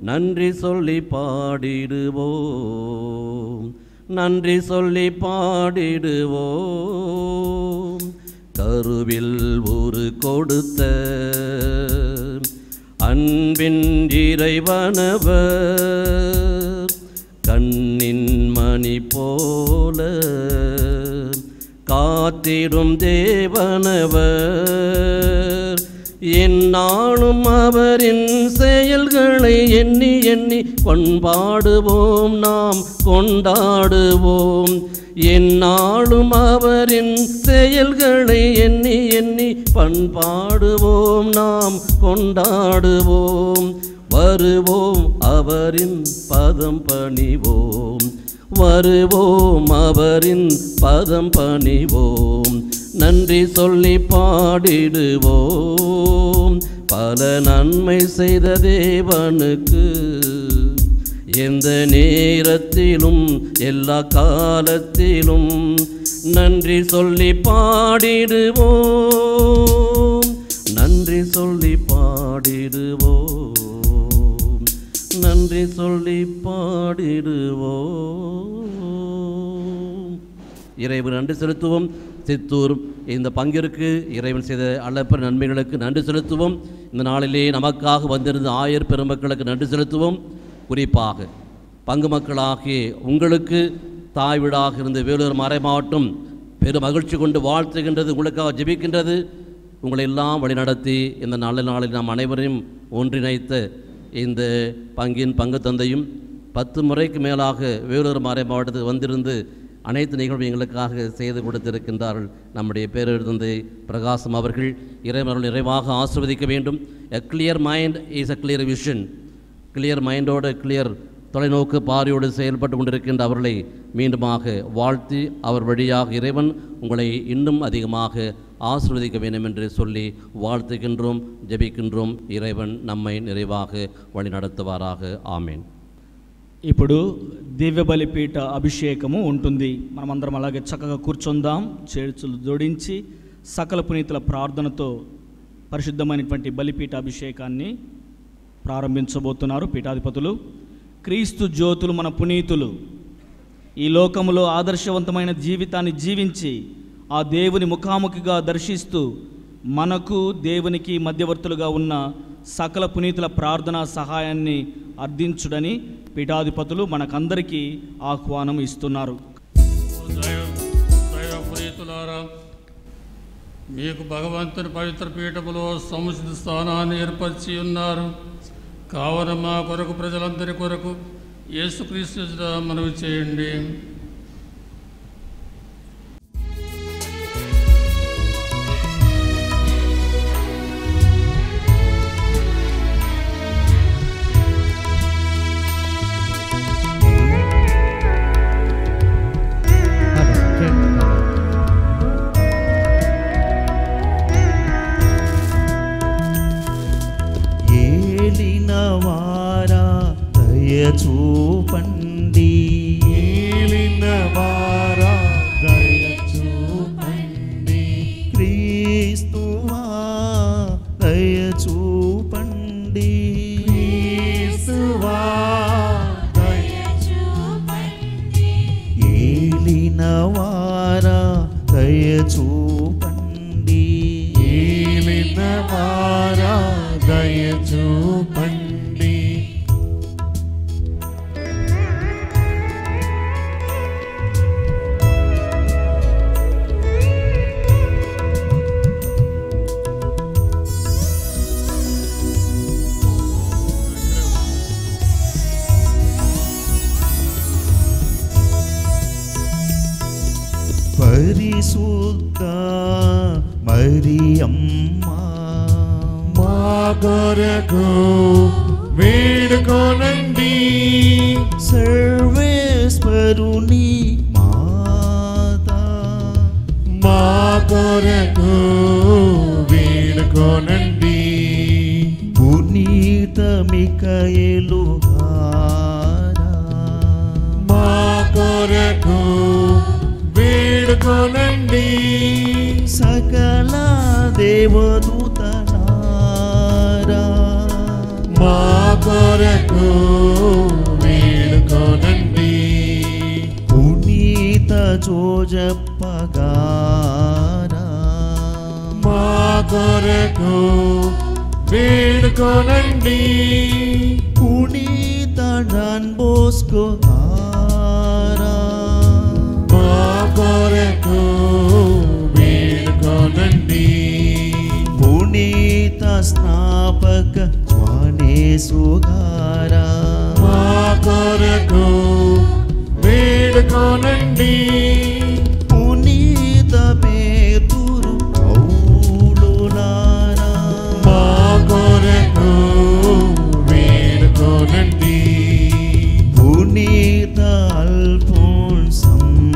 நன்றி சொல்லி பாடிடுவோம், நன்றி சொல்லி பாடிடுவோம். கருவில் ஒரு கொடுத்த அன்பின் இறைவனவர், கண்ணின் மணி போல காத்திடும் தேவனவர், எந்நாளும் அவரின் செயல்களை எண்ணி எண்ணி பண்பாடுவோம், நாம் கொண்டாடுவோம். எந்நாளும் அவரின் செயல்களை எண்ணி எண்ணி பண்பாடுவோம், நாம் கொண்டாடுவோம். வருவோம் அவரின் பதம் பணிவோம், வருவோம் அவரின் பதம் பணிவோம். நன்றி சொல்லி பாடிடுவோம் பல நன்மை செய்த தேவனுக்கு, எந்த நேரத்திலும் எல்லா காலத்திலும் நன்றி சொல்லி பாடிடுவோம், நன்றி சொல்லி பாடிடுவோம், நன்றி சொல்லி பாடிடுவோம். இறைவன் நன்றி செலுத்துவோம். சித்தூர் இந்த பங்கிற்கு இறைவன் செய்த அளப்பெற நன்மைகளுக்கு நன்றி செலுத்துவோம். இந்த நாளிலே நமக்காக வந்திருந்த ஆயர் பெருமக்களுக்கு நன்றி செலுத்துவோம். குறிப்பாக பங்கு மக்களாகிய உங்களுக்கு தாய் வீடாக இருந்த வேலூர் மறை மாவட்டம் பெரும் மகிழ்ச்சி கொண்டு வாழ்த்துகின்றது, உங்களுக்காக ஜெபிக்கின்றது. உங்களை எல்லாம் வழிநடத்தி இந்த நல்ல நாளில் நாம் அனைவரையும் ஒன்றிணைத்த இந்த பங்கின் பங்கு தந்தையும் 10 முறைக்கு மேலாக வேலூர் மறை மாவட்டத்துக்கு வந்திருந்து அனைத்து நிகழ்வு எங்களுக்காக செய்து கொடுத்திருக்கின்றார்கள். நம்முடைய பேரருட் தந்தை பிரகாசம் அவர்கள் இறைவர்கள் நிறைவாக ஆசீர்வதிக்க வேண்டும். A clear mind is a clear vision. Clear மைண்டோடு கிளியர் தொலைநோக்கு பார்வையோடு செயல்பட்டு கொண்டிருக்கின்ற அவர்களை மீண்டுமாக வாழ்த்தி அவர் வழியாக இறைவன் உங்களை இன்னும் அதிகமாக ஆசீர்வதிக்க வேண்டும் என்று சொல்லி வாழ்த்துகின்றோம், ஜெபிக்கின்றோம். இறைவன் நம்மை நிறைவாக வழி நடத்துவாராக. ஆமேன். ఇప్పుడు దివ్య బలిపీఠ అభిషేకము ఉంటుంది. మనమందరం అలాగే చక్కగా కూర్చుందాం. చేతులు జోడించి సకల పునీతుల ప్రార్థనతో పరిశుద్ధమైనటువంటి బలిపీఠ అభిషేకాన్ని ప్రారంభించబోతున్నారు పీఠాధిపతులు. క్రీస్తు జ్యోతులు మన పునీతులు ఈ లోకములో ఆదర్శవంతమైన జీవితాన్ని జీవించి ఆ దేవుని ముఖాముఖిగా దర్శిస్తూ మనకు దేవునికి మధ్యవర్తులుగా ఉన్న సకల పునీతుల ప్రార్థనా సహాయాన్ని అర్థించుడని పీఠాధిపతులు మనకందరికీ ఆహ్వానం ఇస్తున్నారు. దైవ పునీతులారా, మీకు భగవంతుని పవిత్ర పీఠములో సముచిత స్థానాన్ని ఏర్పరిచి ఉన్నారు. కావున మా కొరకు ప్రజలందరి కొరకు యేసుక్రీస్తు మనవి చేయండి. ఏలినవారా దయచూపండి, ఏలినవారా దయచూపండి, క్రీస్తువా దయచూపండి, క్రీస్తువా దయచూపండి, ఏలినవారా దయచూపండి, ఏలినవారా దయచూపండి. పరిశుద్ధ మరియమ్మ మా కొరకు వేడుకోనండి, సర్వేశ్వరుని మాత మా కొరకు వేడుకోనండి, పునీత మిఖాయేలు గారా మా కొరకు వేడుకోనండి, సకల దేవదూతలారా మా కొరకు వేడుకోనండి, పునీత జోజప్ప గారా మా కొరకు వేడుకోనండి, పునీత డాన్ బోస్కో గారా మా కొరకు వేడుకోనండి, పునీత స్నాపక జ్ఞానేసు గారా మా కొరకు వేడుకోనండి, పునీత పేతురు పౌలులారా మా కొరకు వేడుకోనండి, పునీత అల్ఫోన్సమ్మ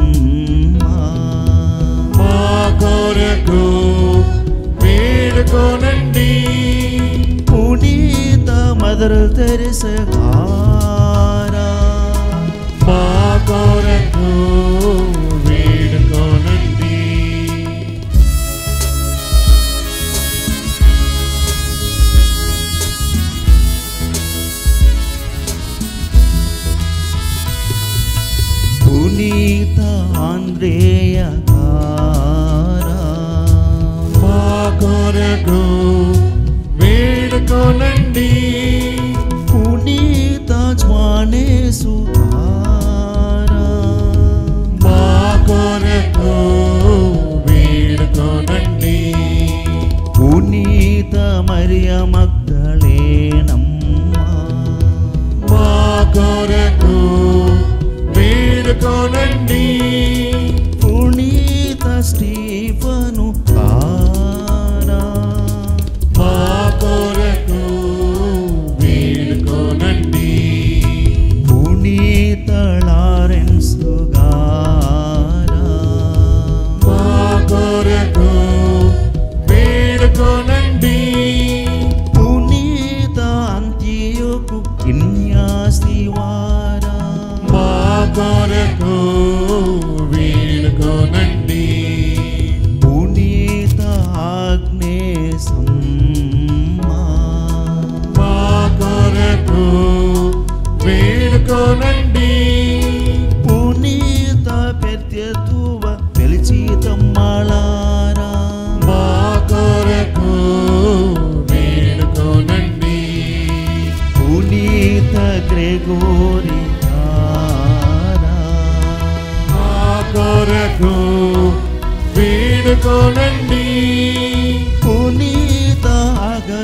మా కొరకు వేడుకోనండి, పునీత మదర్ తెరెసా గారా మా కొరకు వేడుకోనండి, పునీత ఆంద్రేయ గారా మా కొరకు వేడుకోనండి, పునీత జ్వానేసు గారా మా కొరకు వేడుకోనండి, పునీత మరియ మగ్దలేనమ్మ మా కొరకు వేడుకోనండి, పునీత స్టీఫను గారా మా కొరకు వేడుకోనండి, పునీత లారెన్స్ గారా మా కొరకు వేడుకోనండి, పునీత అంత్యోకు ఇన్యాసి వారా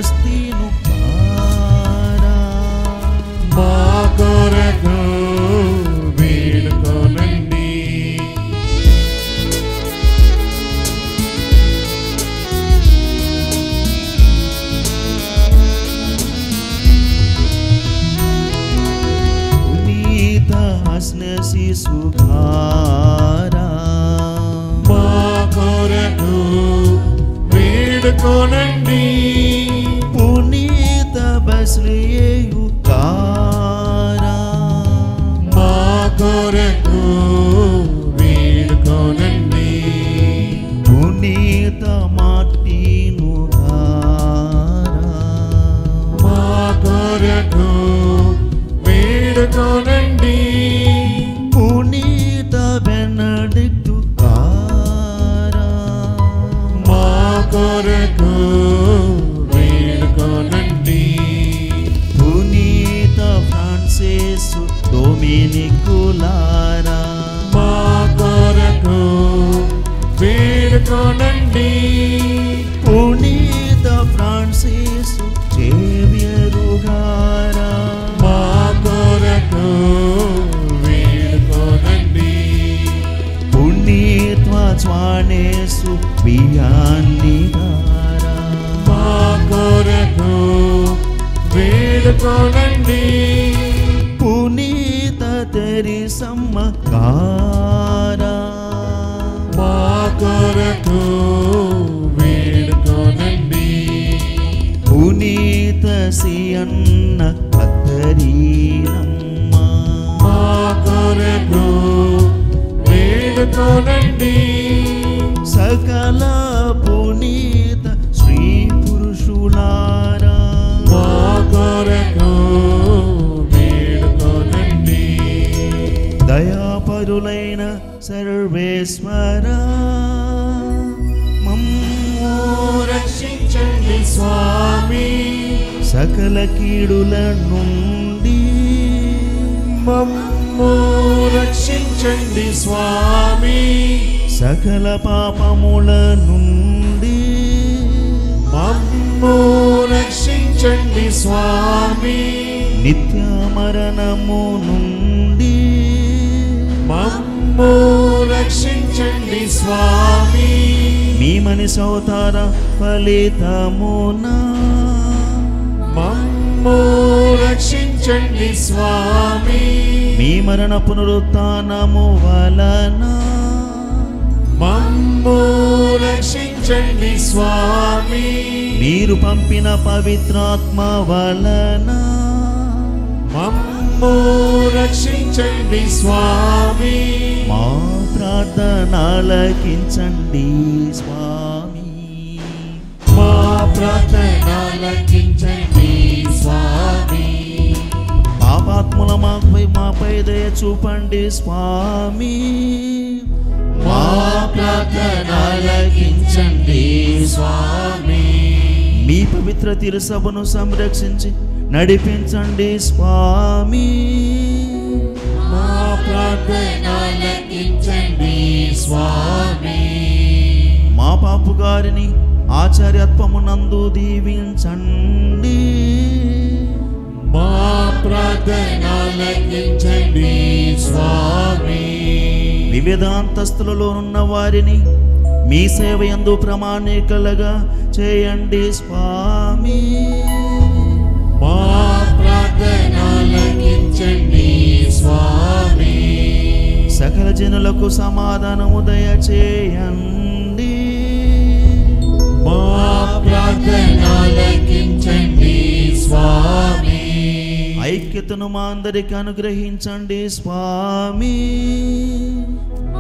మస్తీను కారా మా కొరకు వేడుకోనండి. పునీత హస్న శిశుధారా మా కొరకు వేడుకోనండి. పునీత బస్లియేయు కారా మా కొరకు వేడుకోనండి. పునీత మార్టిను కారా మా కొరకు వేడుకోనండి. పునీత బెనడిక్టు కారా మా కొరకు వేడుకోనండి. పునీత ఫ్రాన్సిసు డొమినికులారా మా కొరకు వేడుకోనండి. పునీత ఫ్రాన్సిసు జేవియరు గారా మా కొరకు వేడుకోనండి. పునీత స్వానేసు బియాన్ని గారా మా కొరకు వేడుకోనండి. పునీత తెరిసమ్మ గారా మా కొరకు వేడుకోనండి. పునీత సియన్న కత్తరీనమ్మ మా కొరకు వేడుకోనండి. సకల పునీత శ్రీ పురుషులారా మా కొరకు వేడుకోనండి. దయాపరులైన సర్వేశ్వరా మమ్ము రక్షించండి స్వామి. సకల కీడుల నుండి మమ్ము రక్షించండి స్వామి. సకల పాపముల నుండి మమ్ము రక్షించండి స్వామి. నిత్య మరణము నుండి మమ్ము రక్షించండి స్వామి. మీ మనిషి అవతార ఫలితమున మమ్ము రక్షించండి స్వామి. మీ మరణ పునరుత్థానము వలన మమ్ము రక్షించండి స్వామి. మీరు పంపిన పవిత్రాత్మ వలన మమ్ము రక్షించండి స్వామి. మా ప్రార్థనలకించండి స్వామి. మా ప్రార్థనలకించండి స్వామి. పాపాత్ముల మాపై దయ చూపండి స్వామి. మా ప్రార్థనలకించండి స్వామి. మీ పవిత్ర తిరుసభను సంరక్షించి నడిపించండి స్వామి. మా ప్రార్థనలకించండి స్వామి. మా పాపు గారిని ఆచార్యత్వమునందు దీవించండి. మా ప్రార్థనలకించండి స్వామి. వివిధ అంతస్తులలో ఉన్న వారిని మీ సేవ యందు ప్రమాణికులుగా చేయండి స్వామి. మా ప్రార్థనలకించండి స్వామి. సకల జనులకు సమాధానము దయచేయండి. మా ప్రార్థనలకించండి స్వామి. ఐక్యతను మా అందరికి అనుగ్రహించండి స్వామి.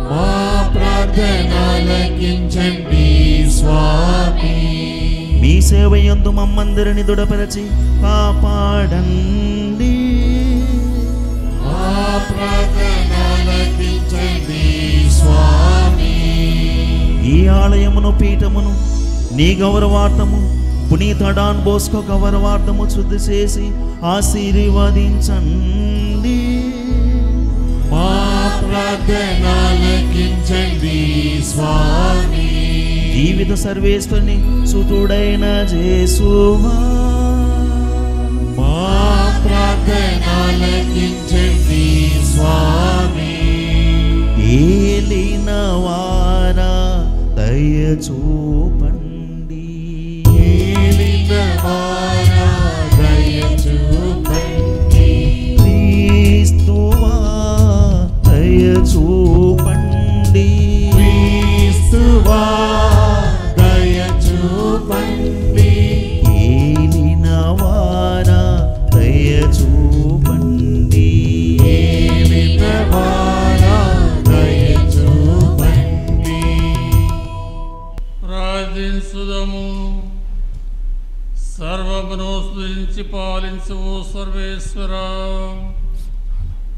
మా ప్రార్థనలకించండి స్వామి. మీ సేవ యందు మమ్మందరిని దృఢపరచి కాపాడండి. మా ప్రార్థనలకించండి స్వామి. ఈ ఆలయమును పీఠమును నీ గౌరవార్థము పునీత డాన్ బోస్కో గౌరవార్థము శుద్ధి చేసి ఆశీర్వదించండి. మా ప్రార్థనలకించండి స్వామి. జీవిత సర్వేశ్వరుని సుతుడైన జేసువా మా ప్రార్థనలకించండి స్వామి. ఏలిన వారా దయ చూపండి. ఏలిన వారా దయ చూపండి. క్రీస్తువా దయ చూపండి. క్రీస్తువా దయ చూపండి. ఏలిన వారా దయ చూపండి. ఏలిన వారా దయ చూపండి. ప్రార్థించుదము. సర్వమును సృజించి పాలించువు సర్వేశ్వరా,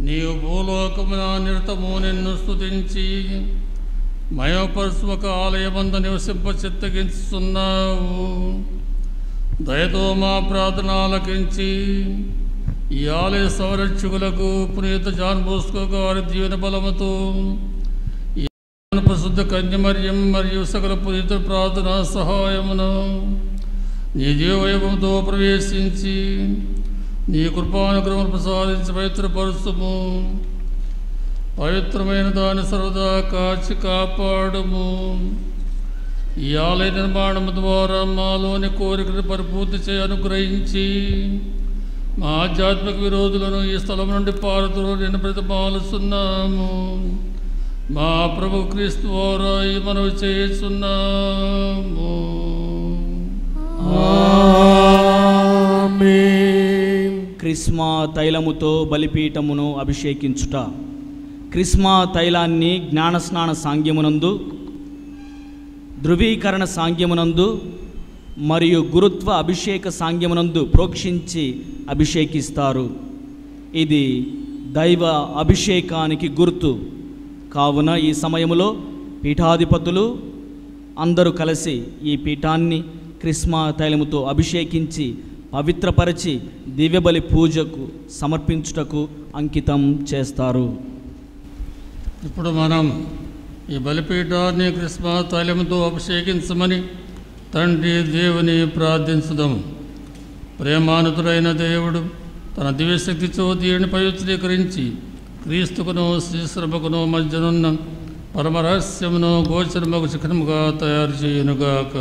నీవు భూలోకమున నిరతము నిన్ను స్తుతించి మయోపరుసుక ఆలయమందు నివసింప చిత్తగించుతున్నావు. దయతో మా ప్రార్థన ఆలకించి ఈ ఆలయ సంరక్షకులకు పునీత జాన్ బోస్కో గారి జీవన బలముతో ఈ ప్రసిద్ధ కన్యమర్యం మరియు సకల పునీత ప్రార్థన సహాయమును నీ జీవవైభవంతో ప్రవేశించి నీ కృపానుగ్రహం ప్రసాదించి పవిత్రపరుచుము. పవిత్రమైన దాన్ని సర్వదా కాచి కాపాడుము. ఈ ఆలయ నిర్మాణం ద్వారా మాలోని కోరికను పరిపూర్తి చేయ అనుగ్రహించి మా ఆధ్యాత్మిక విరోధులను ఈ స్థలం నుండి పారదులు నేను ప్రతిపాలుస్తున్నాము. మా ప్రభు క్రీస్తు ద్వారా ఈ మనవి చేస్తున్నాము. క్రిస్మా తైలముతో బలిపీఠమును అభిషేకించుట. క్రిస్మా తైలాన్ని జ్ఞానస్నాన సాంగ్యమునందు, ధృవీకరణ సాంగ్యమునందు మరియు గురుత్వ అభిషేక సాంగ్యమునందు ప్రోక్షించి అభిషేకిస్తారు. ఇది దైవ అభిషేకానికి గుర్తు. కావున ఈ సమయంలో పీఠాధిపతులు అందరూ కలిసి ఈ పీఠాన్ని క్రిస్మా తైలముతో అభిషేకించి పవిత్రపరిచి దివ్యబలి పూజకు సమర్పించుటకు అంకితం చేస్తారు. ఇప్పుడు మనం ఈ బలిపీఠాన్ని క్రిస్మా తైలముతో అభిషేకించమని తండ్రి దేవుని ప్రార్థించుదాం. ప్రేమానుతుడైన దేవుడు తన దివ్యశక్తితో దీనిని పవిత్రీకరించి క్రీస్తుకును శ్రీశ్రమకును మధ్యనున్న పరమరహస్యమును గోచరమగు శిఖరముగా తయారు చేయునుగాక.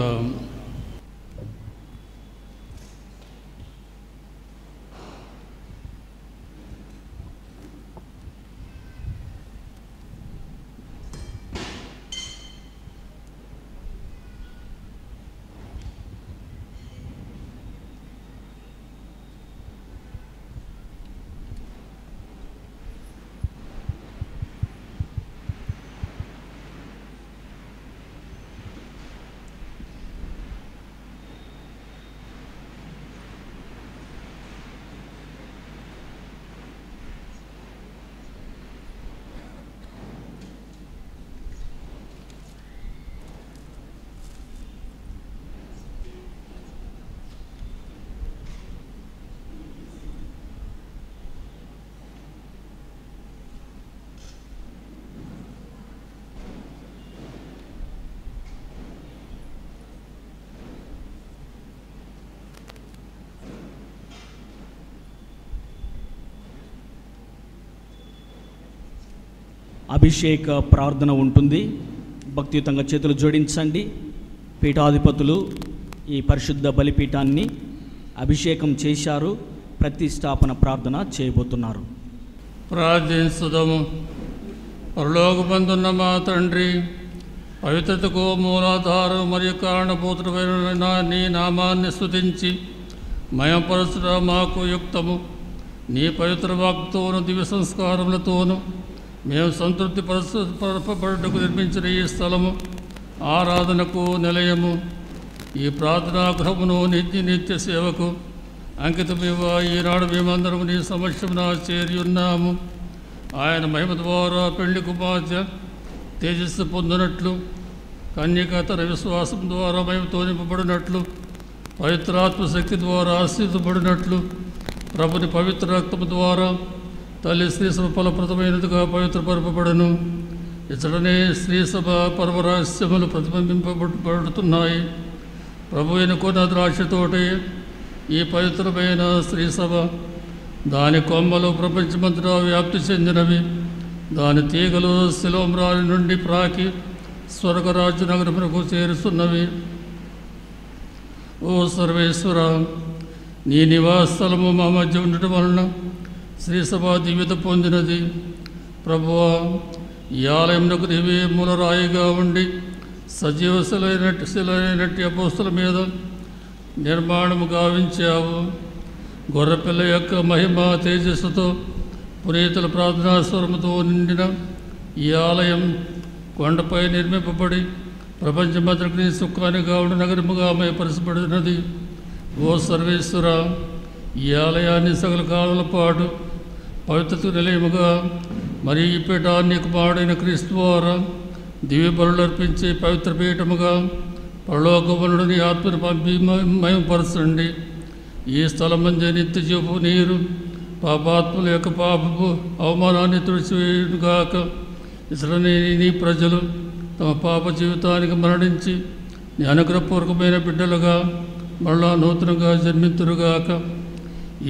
అభిషేక ప్రార్థన ఉంటుంది. భక్తియుతంగా చేతులు జోడించండి. పీఠాధిపతులు ఈ పరిశుద్ధ బలిపీఠాన్ని అభిషేకం చేశారు. ప్రతిష్టాపన ప్రార్థన చేయబోతున్నారు. ప్రార్థించుదాము. పరలోకమందున్న మా తండ్రి, పవిత్రతకు మూలాధారం మరియు కారణభూతుడైన నీ నామాన్ని స్తుతించి మయపరచుట మాకు యుక్తము. నీ పవిత్ర వాక్తోను దివ్య సంస్కారములతోనూ మేము సంతృప్తి పరపబడుటకు నిర్మించిన ఈ స్థలము ఆరాధనకు నిలయము. ఈ ప్రార్థనా గృహమును నిత్య సేవకు అంకితమివ్వ. ఈనాడు మేమందరం నీ సమక్షమున చేరి ఉన్నాము. ఆయన మహిమ ద్వారా పెళ్లి కుమార్తె తేజస్సు పొందినట్లు, కన్యక తన విశ్వాసం ద్వారా మహిమతో నింపబడినట్లు, పవిత్రాత్మశక్తి ద్వారా ఆశ్రితపడినట్లు, ప్రభుని పవిత్ర రక్తము ద్వారా తల్లి శ్రీ ఫలప్రదమైనదిగా పవిత్రపరపబడను. ఇతడనే శ్రీ సభ పరమరహస్యములు ప్రతిబింబపడుతున్నాయి. ప్రభు ఎన్నుకున్న ద్రాక్షతోటి ఈ పవిత్రమైన శ్రీ సభ, దాని కొమ్మలు ప్రపంచమంతటా వ్యాప్తి చెందినవి. దాని తీగలు శిలోమ్రాలి నుండి ప్రాకి స్వర్గరాజ్య నగరమునకు చేరుస్తున్నవి. ఓ సర్వేశ్వర, నీ నివాస స్థలము మా మధ్య ఉండటం వలన శ్రీసభ దివ్యత పొందినది. ప్రభువా, ఈ ఆలయమునకు నీవే మూలరాయిగా ఉండి సజీవ శిలైనట్టి అపోస్తుల మీద నిర్మాణము గావించావు. గొర్రెపిల్ల యొక్క మహిమ తేజస్సుతో పునీతుల ప్రార్థనా స్వరముతో నిండిన ఈ ఆలయం కొండపై నిర్మింపబడి ప్రపంచమంతటికి నీ సుఖానిగా ఉండి నగరముగా మయపరచబడినది. ఓ సర్వేశ్వర, ఈ ఆలయాన్ని సకల కాలాల పాటు పవిత్ర నిలయముగా మరి ఈ పీఠాన్ని కుమారుడైన క్రీస్తు ద్వారా దివ్య బలులు అర్పించే పవిత్ర పీఠముగా పరలోకమునుడు నీ ఆత్మను పంపి మయపరచండి. ఈ స్థలం మధ్య నిత్య జీవపు నీరు పాపాత్ముల యొక్క పాపపు అవమానాన్ని తుడిచివేయుగాక. ఇతరులని నీ ప్రజలు తమ పాప జీవితానికి మరణించి నీ అనుగ్రహపూర్వకమైన బిడ్డలుగా మళ్ళా నూతనంగా జన్మింతురుగాక.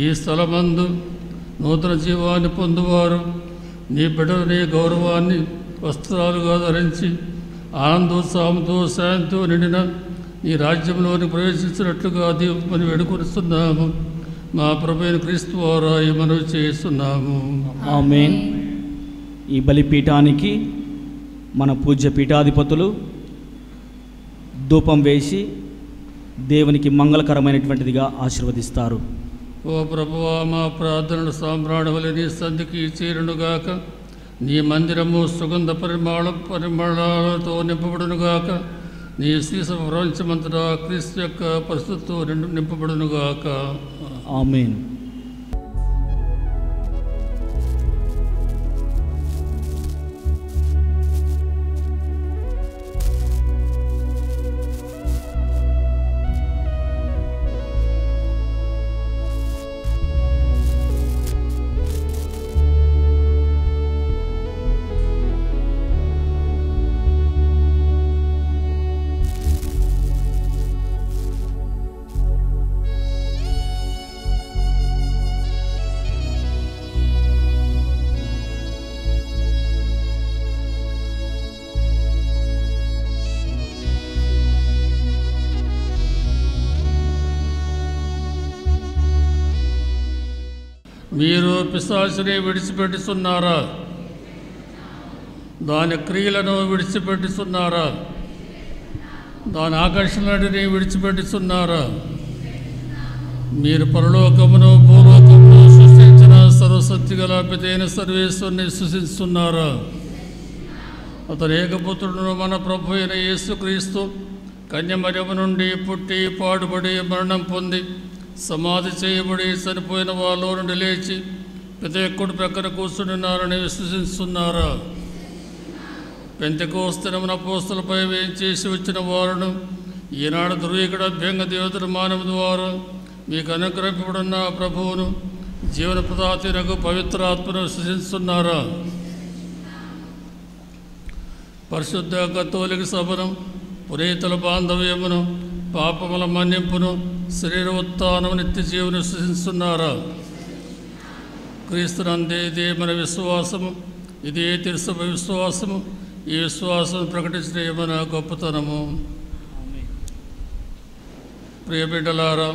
ఈ స్థలమందు నూతన జీవాన్ని పొందువారు నీ బిడ్డలు నీ గౌరవాన్ని వస్త్రాలుగా ధరించి ఆనందోత్సాహంతో శాంతితో నిండిన నీ రాజ్యంలోని ప్రవేశించినట్లుగా దీపమని వేడుకొనిస్తున్నాము. మా ప్రభువైన క్రీస్తు ద్వారా ఈ మనవి చేస్తున్నాము. ఆమేన్. ఈ బలిపీఠానికి మన పూజ్య పీఠాధిపతులు ధూపం వేసి దేవునికి మంగళకరమైనటువంటిదిగా ఆశీర్వదిస్తారు. ఓ ప్రభువా, మా ప్రార్థనలు సామ్రాణువలి నీ సంధికి చేరునుగాక. నీ మందిరము సుగంధ పరిమళాలతో నింపబడునుగాక. నీ శ్రీస ప్రపంచమంతటా క్రీస్తు యొక్క పరిస్థితితో నింపబడునుగాక. ఆమేన్. మీరు పిశాచిని విడిచిపెట్టుతున్నారా? దాని క్రియలను విడిచిపెట్టుతున్నారా? దాని ఆకర్షణని విడిచిపెట్టుతున్నారా? మీరు పరలోకమును భూలోకమును సృష్టించిన సర్వశక్తి గల పితైన సర్వేశ్వరుని సృష్టిస్తున్నారా? అతని ఏకపుత్రుడును మన ప్రభు అయిన యేసుక్రీస్తు కన్యమరియము నుండి పుట్టి పాడుబడి మరణం పొంది సమాధి చేయబడి చనిపోయిన వాళ్ళ నుండి లేచి పితయక్కుడు ప్రక్కన కూర్చున్నారని విశ్వసిస్తున్నారా? పెంతెకోస్తనమున అపోస్తలపై వేయించేసి వచ్చిన వారును ఈనాడు ధృవీకడ అభ్యంగ దేవతల మానవ ద్వారా మీకు అనుగ్రహింపబడిన ప్రభువును జీవన ప్రదాతనకు పవిత్రాత్మను విశ్వసిస్తున్నారా? పరిశుద్ధ కథోలిక సభను, పునీతుల బాంధవ్యమును, పాపముల మన్నింపును, శరీర ఉత్థానం, నిత్య జీవన విశ్వసిస్తున్నారా? క్రీస్తునందే ఇదే మన విశ్వాసము, ఇదే తిరుసభ విశ్వాసము. ఈ విశ్వాసం ప్రకటించిన మన గొప్పతనము. ప్రియ బిడ్డలారా,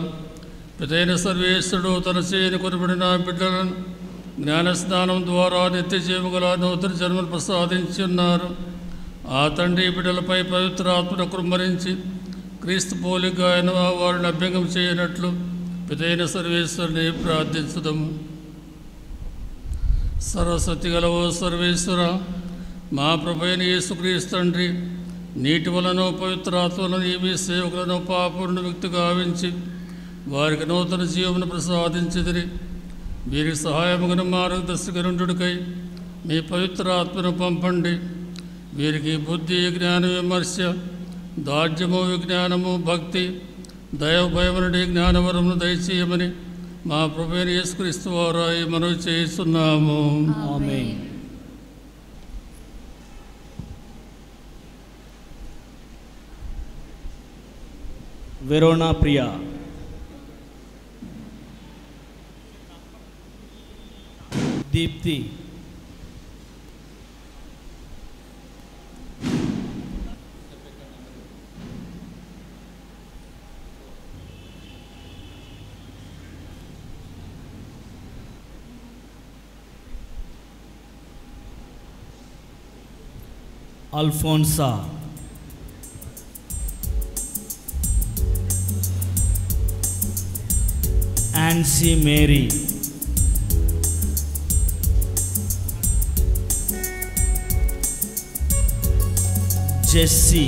పితైన సర్వేశ్వరుడు తన చేయని కొనబడిన బిడ్డలను జ్ఞానస్నానం ద్వారా నిత్య జీవగల నూతన జన్మను ప్రసాదించి ఉన్నారు. ఆ తండ్రి బిడ్డలపై పవిత్రాత్మను కుమ్మరించి క్రీస్తు పోలిక అయిన వారిని అభ్యంగం చేయనట్లు పితైన సర్వేశ్వరుని ప్రార్థించుదాము. సర్వశక్తి గలవో సర్వేశ్వర, మా ప్రభువైన యేసుక్రీస్తు తండ్రి నీటి వలన పవిత్రాత్మలను ఈ సేవకులను పాపను వ్యక్తి గావించి వారికి నూతన జీవమును ప్రసాదించిదిరి. వీరికి సహాయముగా మార్గదర్శకరుండుకై మీ పవిత్రాత్మను పంపండి. వీరికి బుద్ధి, జ్ఞాన, విమర్శ, దార్ఢ్యము, విజ్ఞానము, భక్తి, దైవ భయమునుడి జ్ఞానవరమును దయచేయమని మా ప్రభువైన యేసుక్రీస్తు వారు మనవి చేస్తున్నాము. Amen. Verona Priya, Deepti, Alphonsa, Ancy Mary, Jessie,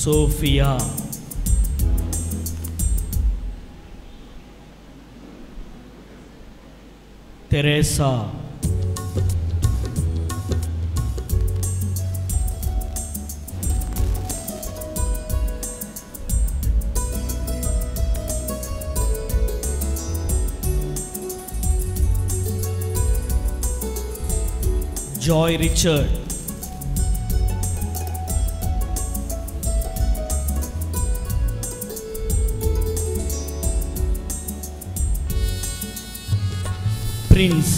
Sophia, Teresa, Joy Richard, Prince,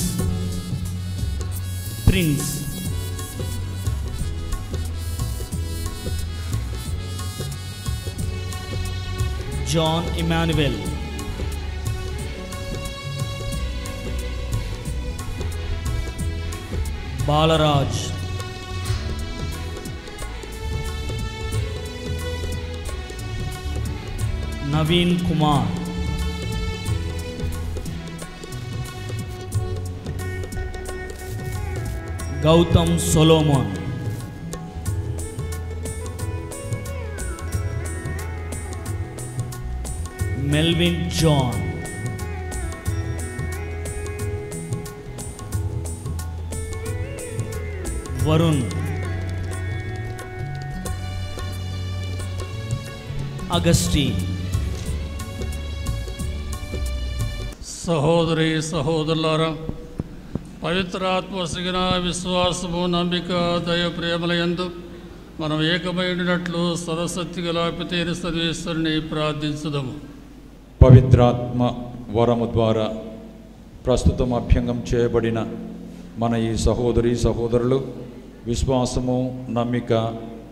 John Emmanuel, Balaraj, Naveen Kumar, Gautham Solomon, Melvin John, Varun, Augustine. సహోదరి సహోదరులారా, పవిత్రాత్మ సిగిన విశ్వాసము, నమ్మిక, దయ, ప్రేమలయందు మనం ఏకమైనట్లు సర్వశక్తి గల పితైన సర్వేశ్వరుని ప్రార్థించుదాము. పవిత్రాత్మ వరము ద్వారా ప్రస్తుతం అభ్యంగం చేయబడిన మన ఈ సహోదరి సహోదరులు విశ్వాసము, నమ్మిక,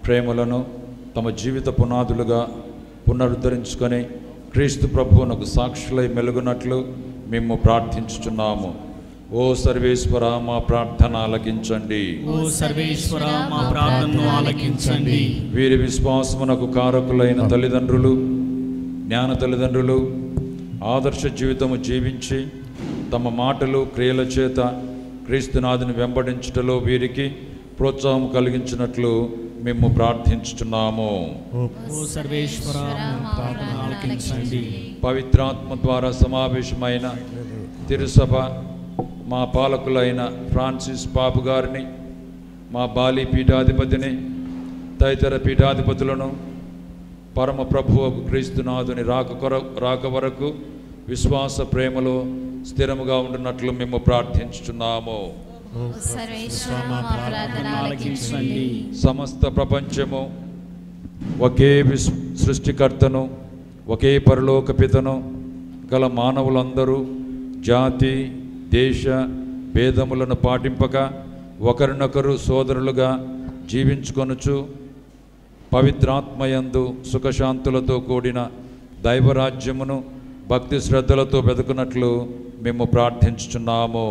ప్రేమలను తమ జీవిత పునాదులుగా పునరుద్ధరించుకొని క్రీస్తు ప్రభువునకు సాక్షులై మెలుగునట్లు మేము ప్రార్థించుచున్నాము. ఓ సర్వేశ్వర, మా ప్రార్థన ఆలకించండి. ఓ సర్వేశ్వర, మా ప్రార్థనను ఆలకించండి. వీరి విశ్వాసమునకు కారకులైన తల్లిదండ్రులు, జ్ఞాన తల్లిదండ్రులు ఆదర్శ జీవితము జీవించి తమ మాటలు, క్రియల చేత క్రీస్తునాథుని వెంబడించుటలో వీరికి ప్రోత్సాహం కలిగించినట్లు మేము ప్రార్థించుచున్నాము. ఓ సర్వేశ్వర, మా ప్రార్థన ఆలకించండి. పవిత్రాత్మ ద్వారా సమావేశమైన తిరుసభ మా పాలకులైన ఫ్రాన్సిస్ పాపు గారిని, మా బాలి పీఠాధిపతిని, తదితర పీఠాధిపతులను పరమ ప్రభువుకు క్రీస్తునాథుని రాక వరకు విశ్వాస ప్రేమలో స్థిరముగా ఉంటున్నట్లు మేము ప్రార్థించుచున్నాము. సమస్త ప్రపంచము ఒకే సృష్టికర్తను, ఒకే పరలోక పితను గల మానవులందరూ జాతి, దేశ భేదములను పాటింపక ఒకరినొకరు సోదరులుగా జీవించుకొనుచు పవిత్రాత్మయందు సుఖశాంతులతో కూడిన దైవరాజ్యమును భక్తి శ్రద్ధలతో వెతుకున్నట్లు మేము ప్రార్థించుచున్నాము.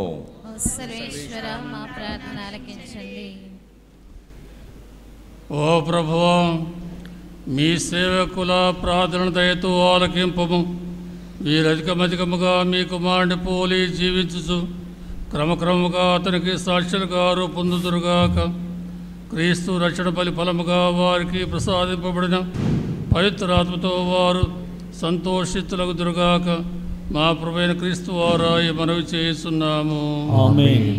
ఓ ప్రభువా, మీ సేవకుల ప్రార్థన దయతో ఆలకింపము. వీరధికమధికముగా మీ కుమారుని పోలి జీవించుచు క్రమక్రమముగా అతనికి సాక్షులుగా రూపొందుదురుగాక. క్రీస్తు రక్షణ ఫలముగా వారికి ప్రసాదింపబడిన పవిత్రాత్మతో వారు సంతోషితులగుదురుగాక. మా ప్రభువైన క్రీస్తు వారా ఈ మనవి చేస్తున్నాము. ఆమేన్.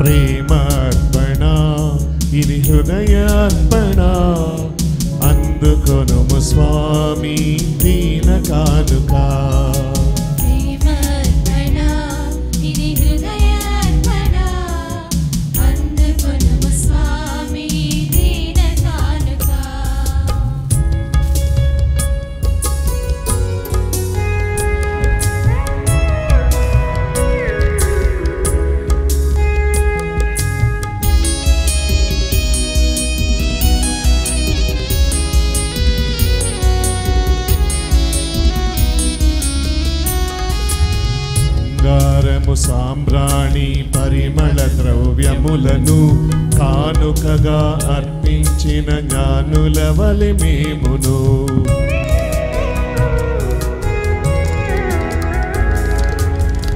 ప్రేమార్పణ ఇది హృదయార్పణ అందుకొనుము స్వామి దీన కానుక సాంబ్రాణి పరిమళ ద్రవ్యములను కానుకగా అర్పించిన జ్ఞానుల వలె మేమును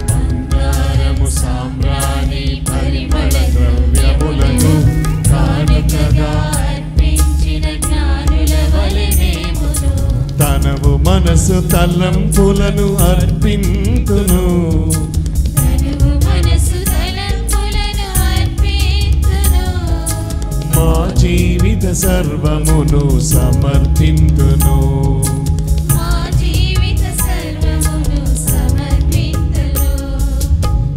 బంగారము సాంబ్రాణి పరిమళ ద్రవ్యములను కానుకగా అర్పించిన జ్ఞానుల వలె మేమును తనవు మనసు తలంపులను అర్పింతును మా జీవిత సర్వమును సమర్పింతును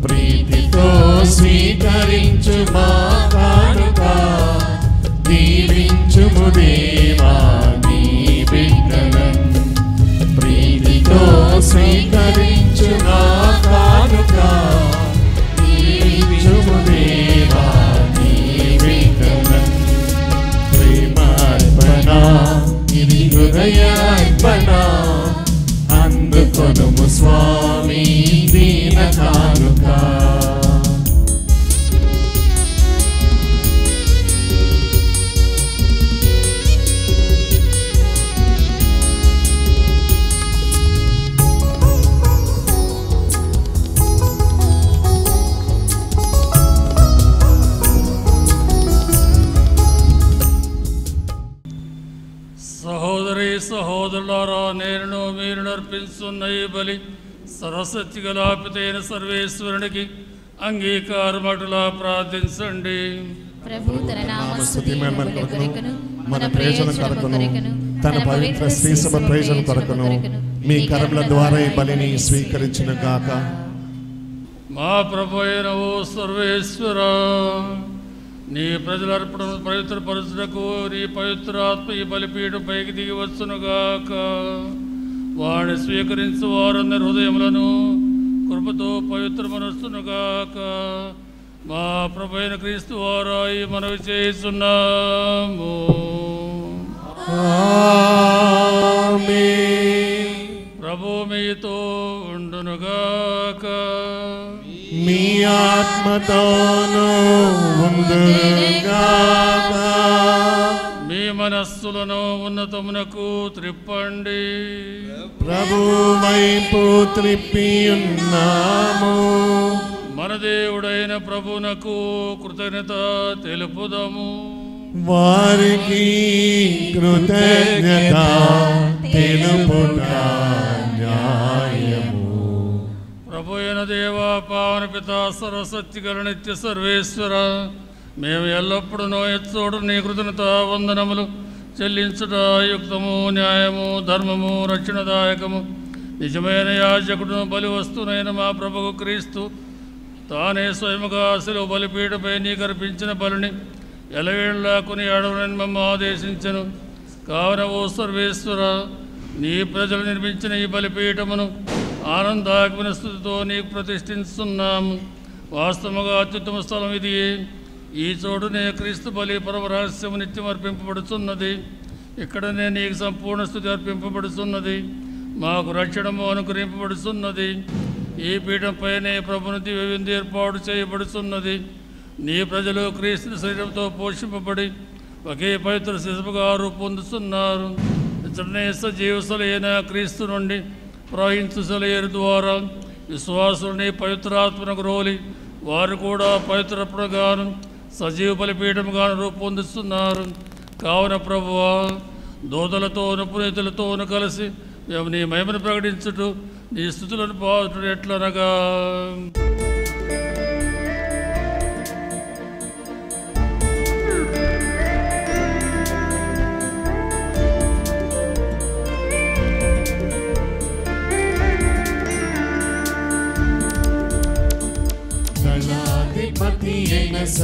ప్రీతితో స్వీకరించు మా కానుక దీవించుము దేవా నీ బిడ్డలను ప్రీతితో స్వీకరించు మా కానుక దీవించుము దేవా ఇది హృదయార్పణ అందుకొనుము స్వామి దీన కానుక సహోదరులారా నేను మీరు నర్పించున్న ఈ బలి సరస్వతి గలాపితైన సర్వేశ్వరునికి అంగీకారమటులా ప్రార్థించండి. మన ప్రయోజనం కొరకును తన పవిత్ర శ్రీ సభ ప్రయోజనం కొరకును మీ కరముల ద్వారా ఈ బలిని స్వీకరించును గాక. మా ప్రభు అయిన ఓ సర్వేశ్వర నీ ప్రజల అర్పణను పవిత్రపరచుటకు నీ పవిత్రాత్మ ఈ బలిపీఠం పైకి దిగి వచ్చునుగాక. వాడిని స్వీకరించు వారందరి హృదయములను కృపతో పవిత్రమనొస్తునుగాక. మా ప్రభు అయిన క్రీస్తు వారా ఈ మనవి చేస్తున్నాము. ప్రభు మీతో ఉండునుగాక. మీ ఆత్మతోనూ ఉండునుగాక. మీ మనస్సులను ఉన్నతమునకు త్రిప్పండి. ప్రభు వైపు త్రిప్పి ఉన్నాము. మన దేవుడైన ప్రభునకు కృతజ్ఞత తెలుపుదము. వారికి కృతజ్ఞత తెలుపుట న్యాయము. ప్రభు అయిన దేవా పావన పిత సర్వశక్తి గల నిత్య సర్వేశ్వర మేము ఎల్లప్పుడూ ఎచ్చోడు నీ కృతజ్ఞత వందనములు చెల్లించుట యుక్తము, న్యాయము, ధర్మము, రక్షణదాయకము. నిజమైన యాజకుడు బలి వస్తునైన మా ప్రభువు క్రీస్తు తానే స్వయముగా శిలువ బలిపీఠపై నీకు అర్పించిన బలిని ఎలవేళ్లా కొని అడవని మమ్మ ఆదేశించను. కావున ఓ సర్వేశ్వర నీ ప్రజలు నిర్మించిన ఈ బలిపీఠమును ఆనందాగ్ని స్థుతితో నీకు ప్రతిష్ఠిస్తున్నాము. వాస్తవముగా అత్యుత్తమ స్థలం ఇది. ఈ చోటునే క్రీస్తు బలి పరమ రహస్యము నిత్యం అర్పింపబడుతున్నది. ఇక్కడనే నీకు సంపూర్ణ స్థుతి అర్పింపబడుతున్నది. మాకు రక్షణము అనుగ్రహింపబడుతున్నది. ఈ పీఠంపైనే ప్రభుని దివ్య విందు ఏర్పాటు చేయబడుతున్నది. నీ ప్రజలు క్రీస్తు శరీరంతో పోషింపబడి ఒకే పవిత్ర శిశువుగా రూపొందుతున్నారు. ఇతనే సజీవసలైన క్రీస్తు నుండి ప్రవహించు సెలయేరు ద్వారా విశ్వాసులని పవిత్రాత్మకు రోలి వారు కూడా పవిత్రపుడుగాను సజీవ బలిపీఠముగాను రూపొందిస్తున్నారు. కావున ప్రభువా దూతలతోను పునీతులతోను కలిసి మేము నీ మహిమను ప్రకటించుటూ నీ స్థుతులను పాడుట ఎట్లనగా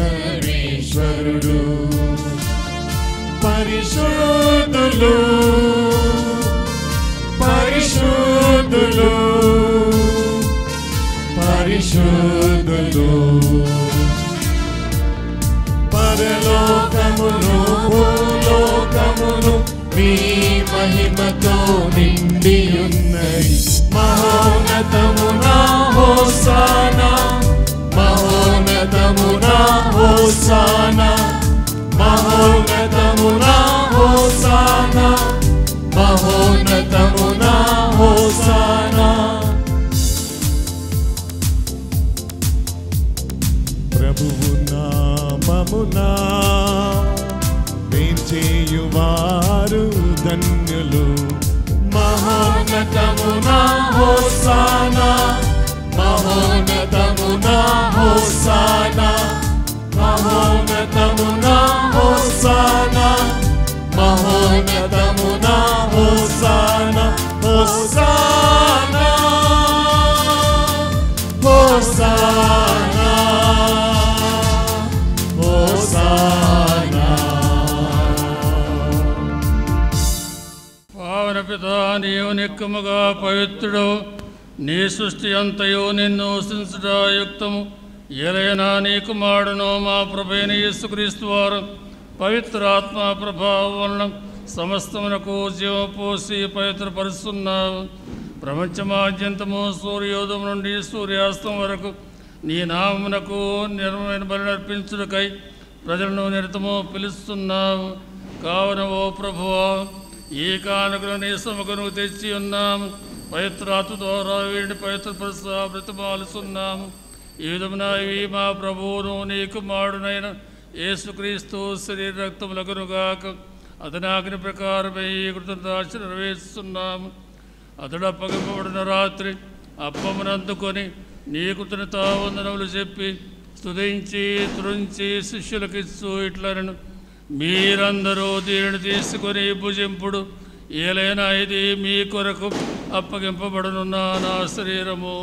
సర్వేశ్వరుడు పరిశుద్ధులు పరిశుద్ధులు పరిశుద్ధులు పరలోకమును భూలోకమును మీ మహిమతో నిండి ఉన్నది మహోన్నతమునా హోసానా మహోన్నతమునా హోసానా మహోన్నతమునా హోసానా మహోన్నతమునా హోసానా ప్రభువు నామమునా వేంచేయువారు ధన్యులు మహోన్నతమునా హోసానా మహోన్నతమునా హోసానా మహోన్నతమునా హోసానా మహోన్నతమునా హోసానా హోసానా హోసానా హోసానా పావన పితా నీవు నిక్కముగా పవిత్రుడు నీ సృష్టి అంతయు నిన్ను యుక్తము ఏలైనా నీ కుమారుడును మా ప్రభైన యేసుక్రీస్తు వారు పవిత్రాత్మ ప్రభావం వలన సమస్తమునకు జీవం పోసి పవిత్రపరుస్తున్నావు ప్రపంచమాద్యంతము సూర్యోదయం నుండి సూర్యాస్తం వరకు నీ నామమునకు నిర్మమైన బలి అర్పించుటకై ప్రజలను నిరతము పిలుస్తున్నావు కావున ఓ ప్రభువా ఈ కానుకలు నీ సముఖను తెచ్చి ఉన్నాము పవిత్రాత్మ ద్వారా వీడిని పవిత్రపరుస్తా బ్రతిమాలుస్తున్నాము ఈ విధమున ఇవి మా ప్రభువును నీ కుమారుడైన యేసుక్రీస్తు శరీర రక్తములకునుగాక అతని ఆజ్ఞ ప్రకారమై ఈ కృతజ్ఞత నెరవేరుస్తున్నాము అతడు అప్పగింపబడిన రాత్రి అప్పమునందుకొని నీ కృతజ్ఞత వందనములు చెప్పి స్తుతించి త్రుంచి శిష్యులకిచ్చు ఇట్లనను మీరందరూ దీనిని తీసుకొని భుజింపుడు ఏలైనా ఇది మీ కొరకు అప్పగింపబడనున్న నా శరీరము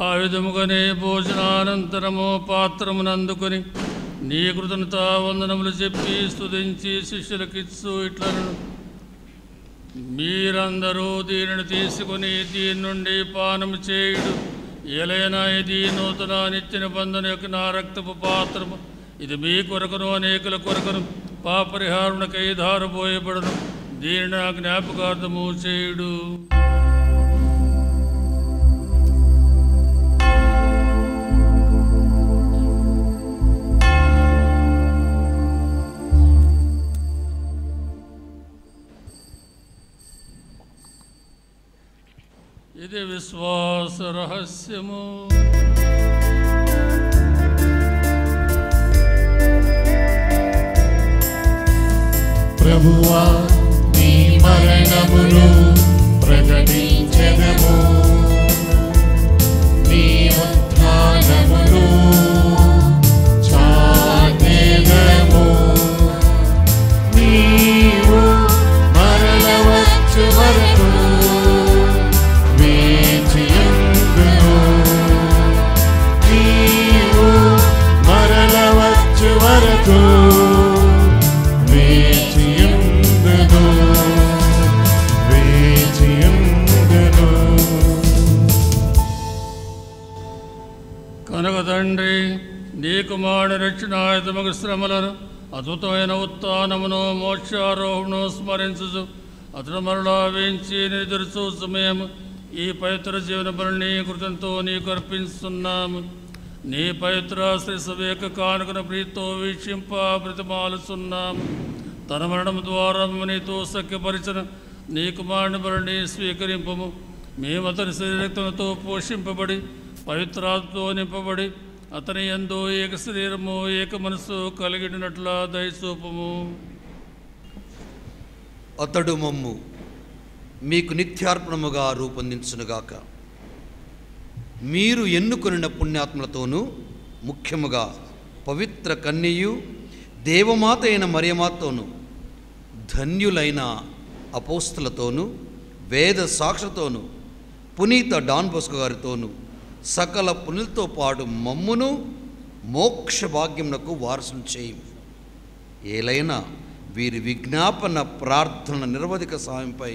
ఆ విధముగానే భోజనానంతరము పాత్రమునందుకొని నీ కృతజ్ఞత వందనములు చెప్పి స్తుతించి శిష్యులకిచ్చు ఇట్లను మీరందరూ దీనిని తీసుకుని దీని నుండి పానము చేయుడు ఏలైనా ఇది నూతన నిత్య నిబంధన యొక్క నా రక్తపు పాత్రము ఇది మీ కొరకును అనేకుల కొరకును పాపరిహారునికై ధారపోయబడును దీనిని నా జ్ఞాపకార్థము చేయుడు ఇది విశ్వాస రహస్యము ప్రభువా నీ మరణమును ప్రకటించెదము నీ ఉత్థానమును చాటెదము నీవు మరల వచ్చు వరకు వేచియుందును నీవు మరల వచ్చు వరకు కనుక తండ్రి నీ కుమారుని రక్షణాయుధముకు శ్రమలను అద్భుతమైన ఉత్థానమును మోక్షారోహమును స్మరించుచు అతడు మరలా వేయించి నిదురుచు సమయము ఈ పవిత్ర జీవన బలిని కృతంతో నీకు అర్పిస్తున్నాము నీ పవిత్ర శ్రీ సవేక కానుకను ప్రీతితో వీక్షింప బ్రతిమాలుస్తున్నాము తన మరణం ద్వారా నీతో సఖ్యపరిచిన నీ కుమారుని బలిని స్వీకరింపము మేము అతని శరీరక్తముతో పోషింపబడి పవిత్రాత్మతో నింపబడి అతని యందు ఏక శరీరము ఏక మనసు కలిగినట్ల దయచూపము అతడు మమ్ము మీకు నిత్యార్పణముగా రూపొందించునుగాక మీరు ఎన్నుకొనిన పుణ్యాత్మలతోనూ ముఖ్యముగా పవిత్ర కన్యయు దేవమాత అయిన మరియమాతోను ధన్యులైన అపోస్తులతోనూ వేద సాక్షులతోనూ పునీత డాన్ బోస్కో గారితోనూ సకల పునులతో పాటు మమ్మును మోక్ష భాగ్యమునకు వారసులు చేయు. ఏలైనా వీరి విజ్ఞాపన ప్రార్థన నిరవధిక సాయంపై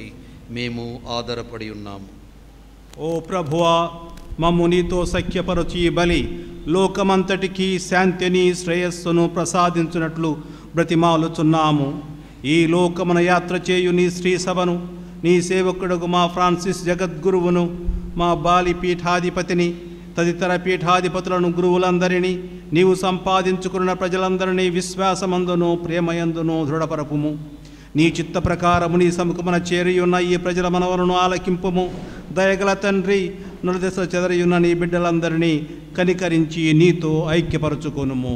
మేము ఆధారపడి ఉన్నాము. ఓ ప్రభువా, మమ్ము నీతో సఖ్యపరచి బలి లోకమంతటికి శాంతిని శ్రేయస్సును ప్రసాదించున్నట్లు బ్రతిమాలుచున్నాము. ఈ లోకమున యాత్ర చేయు నీ శ్రీ సభను, నీ సేవకుడుగు మా ఫ్రాన్సిస్ జగద్గురువును, మా బాలి పీఠాధిపతిని, తదితర పీఠాధిపతులను, గురువులందరినీ, నీవు సంపాదించుకున్న ప్రజలందరినీ విశ్వాసమందును ప్రేమయందును దృఢపరపుము. నీ చిత్త ప్రకారము నీ సముఖమున చేరియున్న ఈ ప్రజల మనవలను ఆలకింపుము. దయగల తండ్రి, నలుదశ చెదరియున్న నీ బిడ్డలందరినీ కనికరించి నీతో ఐక్యపరచుకొనుము.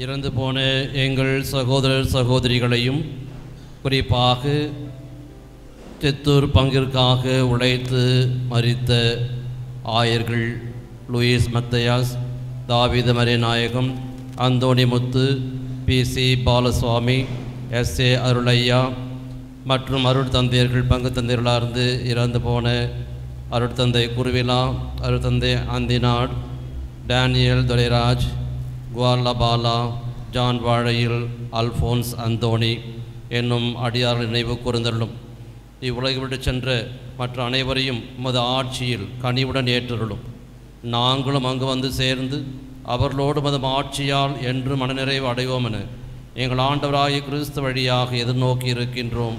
இறந்து போன எங்கள் சகோதரர் சகோதரிகளையும் குறிப்பாக சித்தூர் பங்கிற்காக உழைத்து மரித்த ஆயர்கள் லூயிஸ் மத்தையாஸ், தாவீது மரியநாயகம், அந்தோணி முத்து, PC பாலசுவாமி, SA அருளையா மற்றும் அருட்தந்தையர்கள் பங்கு தந்தையர்களாக இருந்து இறந்து போன அருட்தந்தை குருவிழா, அருட்தந்தை அந்திநாட், டேனியல் துரைராஜ், குவாலபாலா, ஜான் வாழையில், அல்ஃபோன்ஸ் அந்தோணி என்னும் அடியார்கள் நினைவு கூர்ந்தருளும். இவ்வுலகை விட்டு சென்ற மற்ற அனைவரையும் உமது ஆட்சியில் கனிவுடன் ஏற்றருளும். நாங்களும் அங்கு வந்து சேர்ந்து அவர்களோடு மது ஆட்சியால் என்று மனநிறைவு அடைவோம் என எங்கள் ஆண்டவராகிய கிறிஸ்து வழியாக எதிர்நோக்கி இருக்கின்றோம்.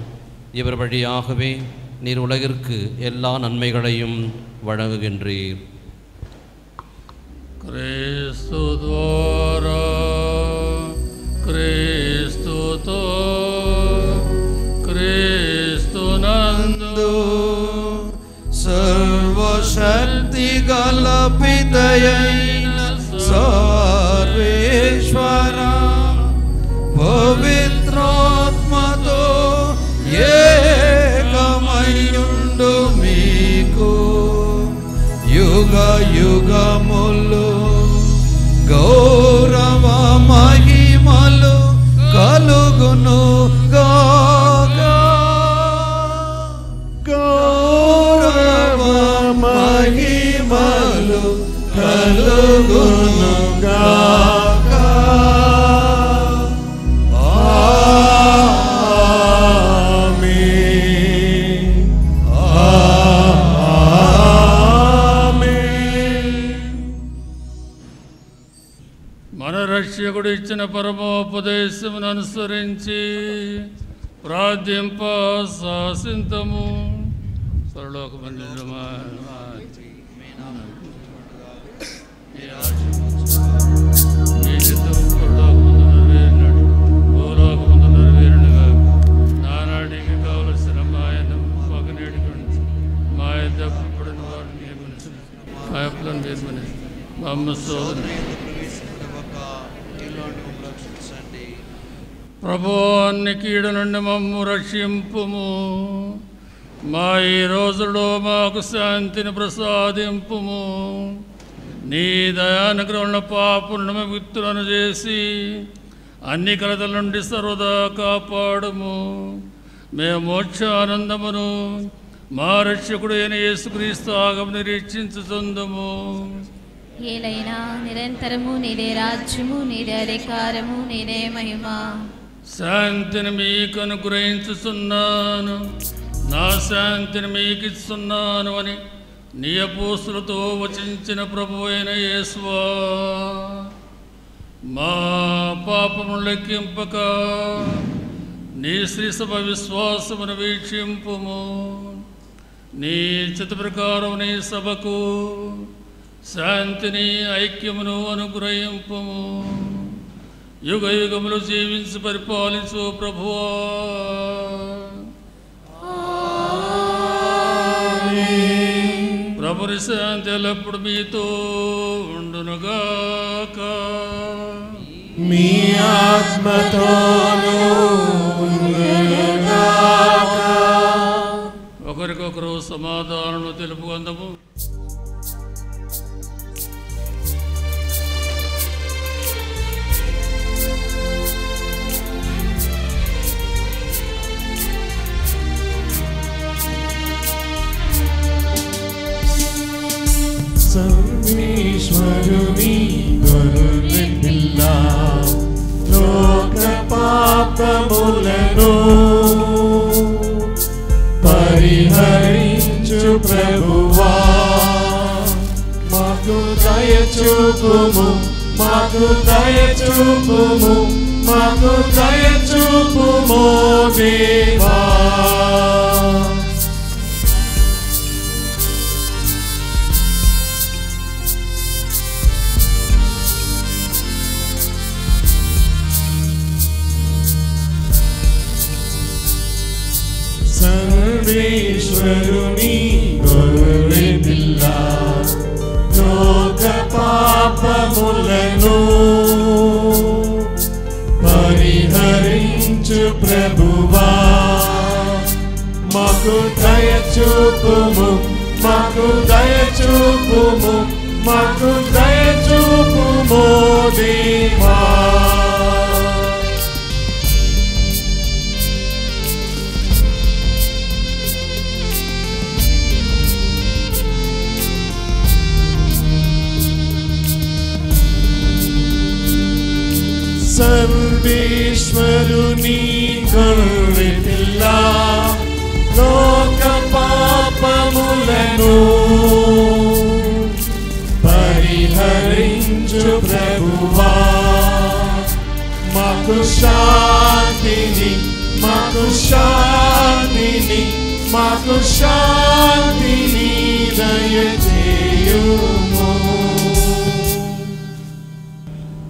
இவர் வழியாகவே நீர் உலகிற்கு எல்லா நன்மைகளையும் வழங்குகின்றீர். Cristo dvara, Cristo to, Cristo nandu, సర్వశక్తి గల పితయైన సర్వేశ్వర పవిత్రాత్మతో ఏకమయుండు మీకు యుగ యుగములు గౌరవ మహిమలు కలుగును గాక. గౌరవ మహిమలు కలుగును గాక. మన రక్షకుడు ఇచ్చిన పరమోపదేశమును అనుసరించి ప్రార్థింప శాసింతము. పరలోకమందున మీ చిత్తము పరలోకమందు నెరవేరినట్టు భూలోకమందు నెరవేరునుగా. నానాటికి కావలసిన మాయను పగనేటికి మా యొద్ద పడిన వారిని మా అప్పులను వేసుకుని మా అమ్మ సోదరు ప్రభువాన్ని కీడు నుండి మమ్ము రక్షింపుము. మా ఈ రోజులో మాకు శాంతిని ప్రసాదింపుము. నీ దయానుగ్రహణ పాపులను విత్తులను చేసి అన్ని కలతల నుండి సర్వదా కాపాడుము. మేము మోక్షానందమును మా రక్షకుడు అయిన యేసుక్రీస్తు ఆగమను నిరీక్షించుచుందుము. ఏలైనా నిరంతరము నీదే రాజ్యము, నీదే అధికారము, నీదే మహిమ. శాంతిని మీకు అనుగ్రహించుచున్నాను, నా శాంతిని మీకు ఇస్తున్నాను అని నీ అపోస్తులతో వచించిన ప్రభువు అయిన యేసువా, మా పాపమును లెక్కింపక నీ శ్రీసభ విశ్వాసమును వీక్షింపుము. నీ చిత్త ప్రకారం నీ సభకు శాంతిని ఐక్యమును అనుగ్రహింపుము. యుగ యుగములు జీవించి పరిపాలించు ప్రభువా, ప్రభుని శాంతి ఎల్లప్పుడు మీతో ఉండునుగాక. మీ ఆత్మతోనూ ఉండునుగాక. ఒకరికొకరు సమాధానము తెలుపుకుందాము. సర్వేశ్వరుని గొర్రె పిల్ల లోక పాపములను పరిహరించు ప్రభువా మాకు దయ చూపుము మాకు దయ చూపుము మాకు దయ చూపుము దేవా సర్వేశ్వరుని గొర్రె పిల్ల లోక పాపములను పరిహరించు ప్రభువా మాకు దయ చూపుము మాకు దయ చూపుము మాకు దయ చూపుము దేవా సర్వేశ్వరుని గొర్రె పిల్ల లోక పాపములను పరిహరించు ప్రభువా మాకు శాంతిని మాకు శాంతిని మాకు శాంతిని దయచేయుము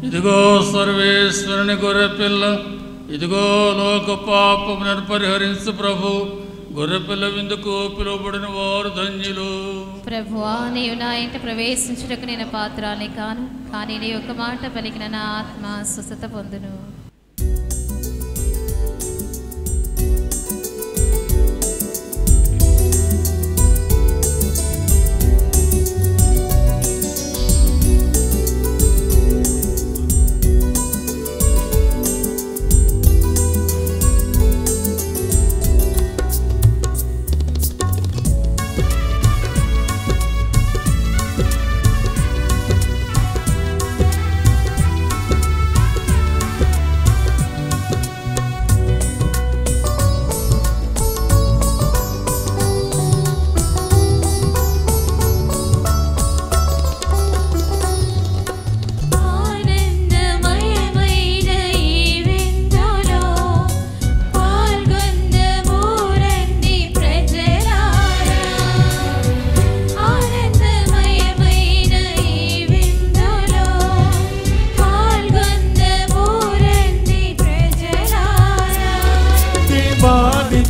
ఇదిగో సర్వేశ్వరుని గొర్రెపిల్ల ఇదిగో లోక పాపములను పరిహరించు ప్రభు గొర్రెపిల్ల విందుకు పిలువబడిన వారు ధన్యులు. ప్రభువా నీవు నా ఇంట ప్రవేశించుటకు నేను పాత్రాన్ని కాను, కానీ నీ యొక్క మాట పలికిన నా ఆత్మ స్వస్థత పొందును.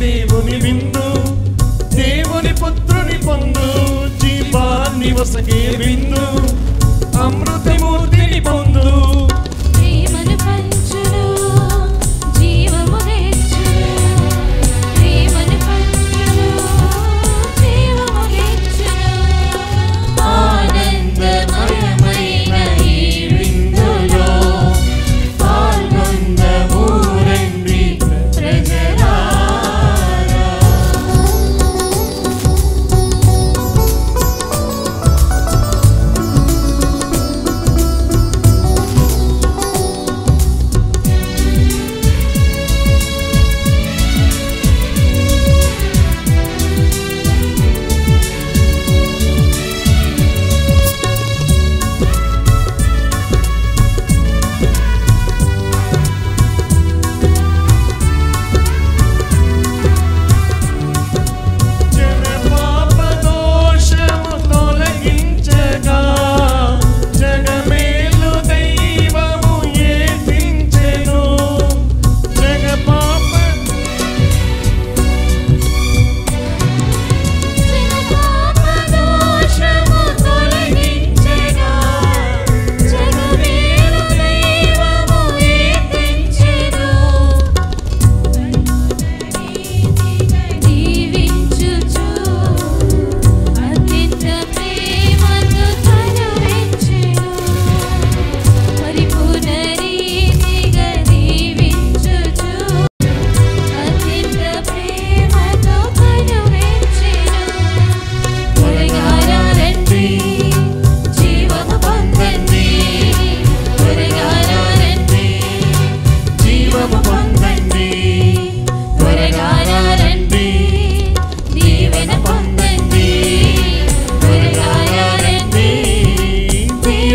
దేవుని విందు దేవుని పుత్రుని పొందు జీవాన్ని వసగే విందు అమృతమూర్తిని పొందు ప్రేమను పంచును జీవము నెచ్చును ప్రేమను పంచును జీవము నెచ్చును ఆనందమయమైన ఈ విందులో పాల్గొందము రండి ప్రజలారా.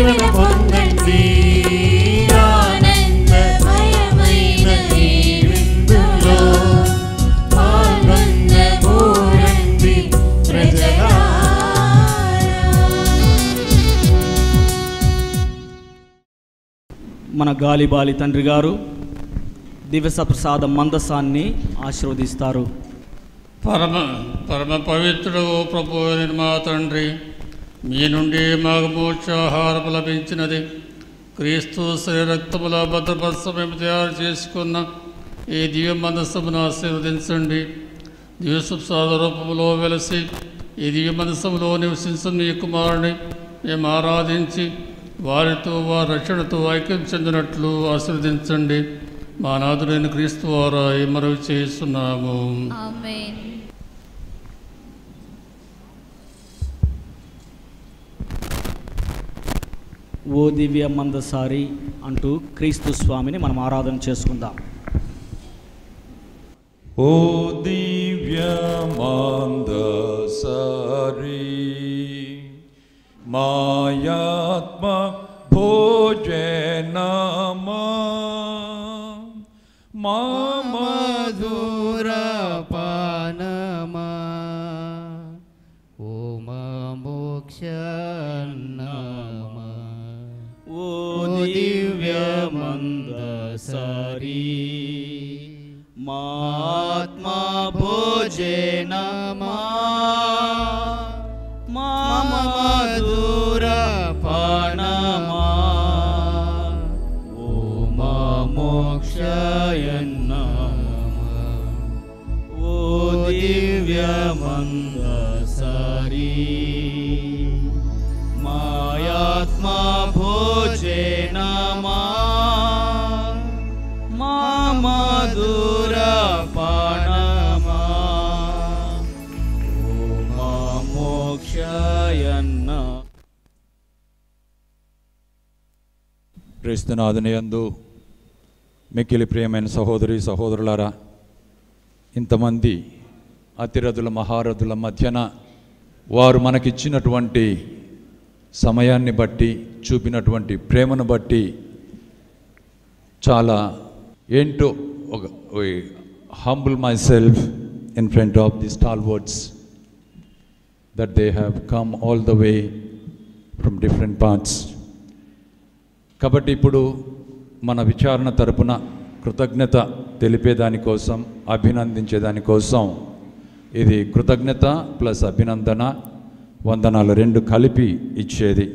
దీవెన పొందండి. ఆనందమయమైన ఈ విందులో పాల్గొనబోరండి ప్రజలారా. మన గాలిబాలి తండ్రి గారు దివ్య ప్రసాద మందసాన్ని ఆశీర్వదిస్తారు. పరమ పవిత్రుడు ప్రభు మా తండ్రి, మీ నుండి మాకు మోక్షాహారం లభించినది. క్రీస్తు శరీరక్తముల భద్రపరచ మేము తయారు చేసుకున్న ఈ దివ్య మందసమును ఆశీర్వదించండి. దివ్య ప్రసాద రూపంలో వెలసి ఈ దివ్య మందసములో నివసించిన మీ కుమారుని మేము ఆరాధించి వారితో వారి రక్షణతో ఐక్యం చెందినట్లు ఆశీర్వదించండి. మా నాథుడైన క్రీస్తు వారా మనవి చేస్తున్నాము. ఓ దివ్య మందసారి అంటూ క్రీస్తు స్వామిని మనం ఆరాధన చేసుకుందాం. ఓ దివ్య మందసారి మాయాత్మ భోజనమా మా మధుర పానమా ఓ మా మోక్షన్నమా ఓ దివ్య మందసారి మా ఆత్మా భోజనమా మా మధుర పానమా ఓ మా మోక్షయన్నమా ఓ దివ్య మందసారి మాయాత్మా భోజనమా మా మధుర పానమా ఓ మా మోక్షయన్న. క్రీస్తునాథుని యందు మిక్కిలి ప్రియమైన సహోదరి సహోదరులారా, ఇంతమంది అతిరథుల మహారథుల మధ్యన వారు మనకిచ్చినటువంటి సమయాన్ని బట్టి చూపినటువంటి ప్రేమను బట్టి చాలా ఏంటో ఒక humble my self in front of the stalwarts that they have come all the way from different parts. కాబట్టి ఇప్పుడు మన విచారణ తరపున కృతజ్ఞత తెలిపేదానికోసం, అభినందించేదానికోసం ఇది కృతజ్ఞత ప్లస్ అభినందన వందనాలు రెండు కలిపి ఇచ్చేది.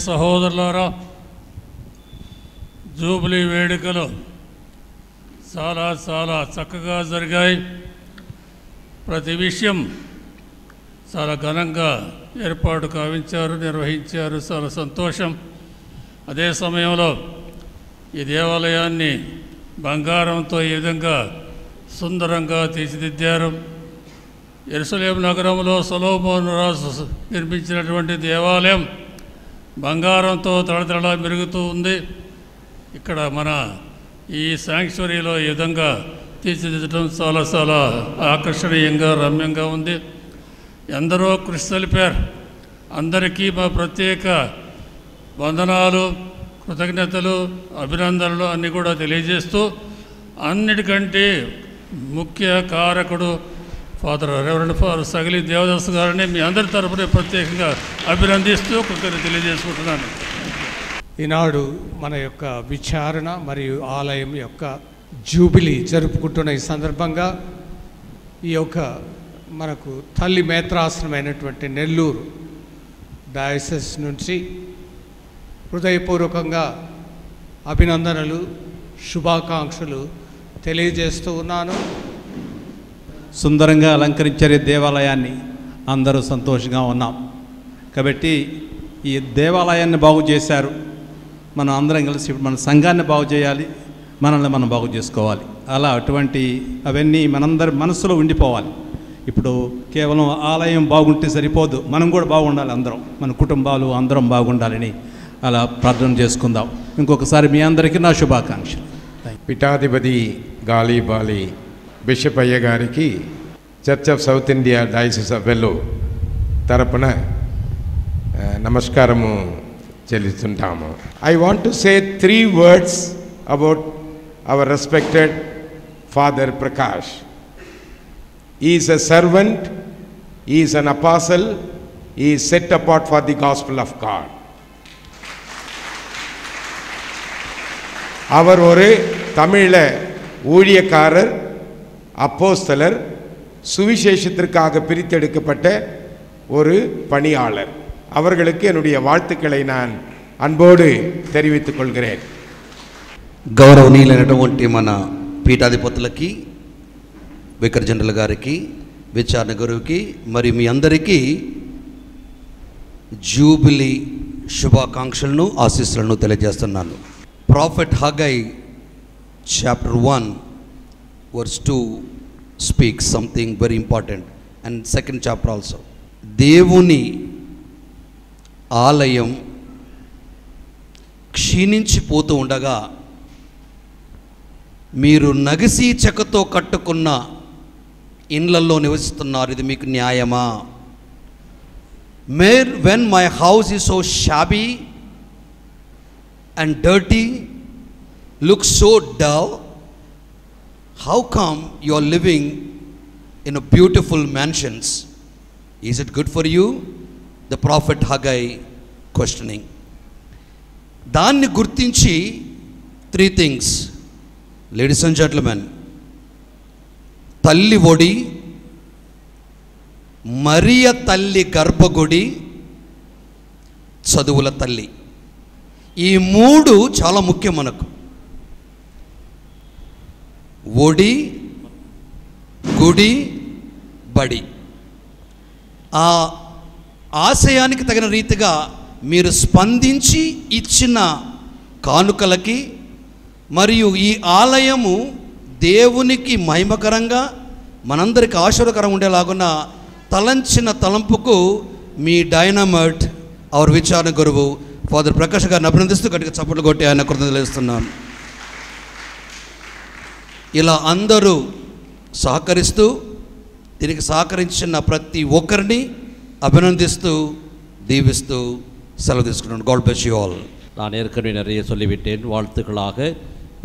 సహోదరులారా, జూబిలీ వేడుకలు చాలా చాలా చక్కగా జరిగాయి. ప్రతి విషయం చాలా ఘనంగా ఏర్పాటు కావించారు, నిర్వహించారు. చాలా సంతోషం. అదే సమయంలో ఈ దేవాలయాన్ని బంగారంతో ఈ విధంగా సుందరంగా తీర్చిదిద్దారు. యెరూషలేము నగరంలో సొలొమోను రాజు నిర్మించినటువంటి దేవాలయం బంగారంతో తడతడ మెరుగుతూ ఉంది. ఇక్కడ మన ఈ శాంక్చురీలో ఈ విధంగా తీర్చిదిద్దడం చాలా చాలా ఆకర్షణీయంగా రమ్యంగా ఉంది. ఎందరో కృషి తెలిపారు. అందరికీ మా ప్రత్యేక వందనాలు, కృతజ్ఞతలు, అభినందనలు అన్నీ కూడా తెలియజేస్తూ, అన్నిటికంటే ముఖ్య కారకుడు రెవరెండ్ ఫాదర్ సగిలి దేవదాస్ గారిని మీ అందరి తరపున ప్రత్యేకంగా అభినందిస్తూ కృతజ్ఞత తెలియజేసుకుంటున్నాను. ఈనాడు మన యొక్క విచారణ మరియు ఆలయం యొక్క జూబిలీ జరుపుకుంటున్న ఈ సందర్భంగా ఈ యొక్క మనకు తల్లి మేత్రాసనమైనటువంటి నెల్లూరు డయాసిస్ నుంచి హృదయపూర్వకంగా అభినందనలు, శుభాకాంక్షలు తెలియజేస్తూ ఉన్నాను. సుందరంగా అలంకరించారు ఈ దేవాలయాన్ని. అందరూ సంతోషంగా ఉన్నాం. కాబట్టి ఈ దేవాలయాన్ని బాగు చేశారు. మనం అందరం కలిసి మన సంఘాన్ని బాగు చేయాలి, మనల్ని మనం బాగు చేసుకోవాలి. అలా అటువంటి అవన్నీ మనందరి మనసులో ఉండిపోవాలి. ఇప్పుడు కేవలం ఆలయం బాగుంటే సరిపోదు, మనం కూడా బాగుండాలి. అందరం మన కుటుంబాలు అందరం బాగుండాలని అలా ప్రార్థన చేసుకుందాం. ఇంకొకసారి మీ అందరికీ నా శుభాకాంక్షలు. పీఠాధిపతి గాలి బాలి బిషప్ అయ్య గారికి Church of South India diocese of Vellore తరపున నమస్కారము చెల్లిస్తుంటాము. I want to say 3 words about our respected father Prakash. He is a servant, he is an apostle, he is set apart for the gospel of God. அவர் ஒரு தமிழ ஊழியக்காரர், அப்போஸ்தலர், சுவிசேஷத்திற்காக பிரித்தெடுக்கப்பட்ட ஒரு பணியாளர். அவர்களுக்கு என்னுடைய வாழ்த்துக்களை நான் అన్బోడు தெரிவித்துக் கொள்கிறேன். గౌరవనీయులైనటువంటి మన పీఠాధిపతులకి, వికారి జనరల్ గారికి, విచారణ గురువుకి, మరి మీ అందరికీ జూబిలీ శుభాకాంక్షలను, ఆశీస్సులను తెలియజేస్తున్నాను. Prophet Haggai chapter 1 verse 2 speaks something very important, and second chapter also. దేవుని ఆలయం క్షీణించిపోతూ ఉండగా మీరు నగిసి చెక్కతో కట్టుకున్న ఇండ్లలో నివసిస్తున్నారు. ఇది మీకు న్యాయమా? when my house is so shabby and dirty, looks so dull, how come you are living in a beautiful mansions? Is it good for you? The prophet Haggai questioning. దాన్ని గుర్తించి 3 things, ladies and gentlemen. తల్లి ఒడి, మరియ తల్లి గర్భగుడి, చదువుల తల్లి. ఈ 3 చాలా ముఖ్యం మనకు. ఒడి, గుడి, బడి. ఆ ఆశయానికి తగిన రీతిగా మీరు స్పందించి ఇచ్చిన కానుకలకి, మరియు ఈ ఆలయము దేవునికి మహిమకరంగా మనందరికి ఆశీర్వకరంగా ఉండేలాగున్న తలంచిన తలంపుకు మీ డైనమైట్ అవర్ విచారణ గురువు ఫాదర్ ప్రకాష్ గారిని అభినందిస్తూ గట్టిగా చప్పట్లు కొట్టి ఆయన కృతజ్ఞతలు తెలుస్తున్నాను. ఇలా అందరూ సహకరిస్తూ దీనికి సహకరించిన ప్రతి ఒక్కరిని அபிநந்திஸ்து தீவிஸ்து செலவு తీసుకున్నాను. God bless you all. நான் ஏற்கனவே நிறைய சொல்லிவிட்டேன் வாழ்த்துக்களாக.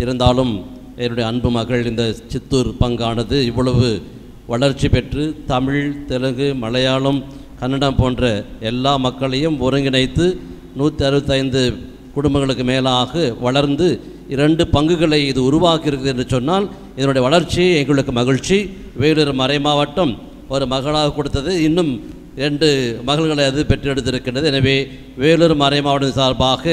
இருந்தாலும் என்னுடைய அன்பு மகள் இந்த சித்தூர் பங்கானது இவ்வளவு வளர்ச்சி பெற்று தமிழ், தெலுங்கு, மலையாளம், கன்னடம் போன்ற எல்லா மக்களையும் ஒருங்கிணைத்து 165 குடும்பங்களுக்கு மேலாக வளர்ந்து 2 பங்குகளை இது உருவாக்கி இருக்குது என்று சொன்னால் இதனுடைய வளர்ச்சி எங்களுக்கு மகிழ்ச்சி. வேலூர் மறை மாவட்டம் ஒரு மகளாக கொடுத்தது. இன்னும் 2 மகள்களை அது பெற்றெடுத்திருக்கின்றது. எனவே வேலூர் மறை மாவட்டம் சார்பாக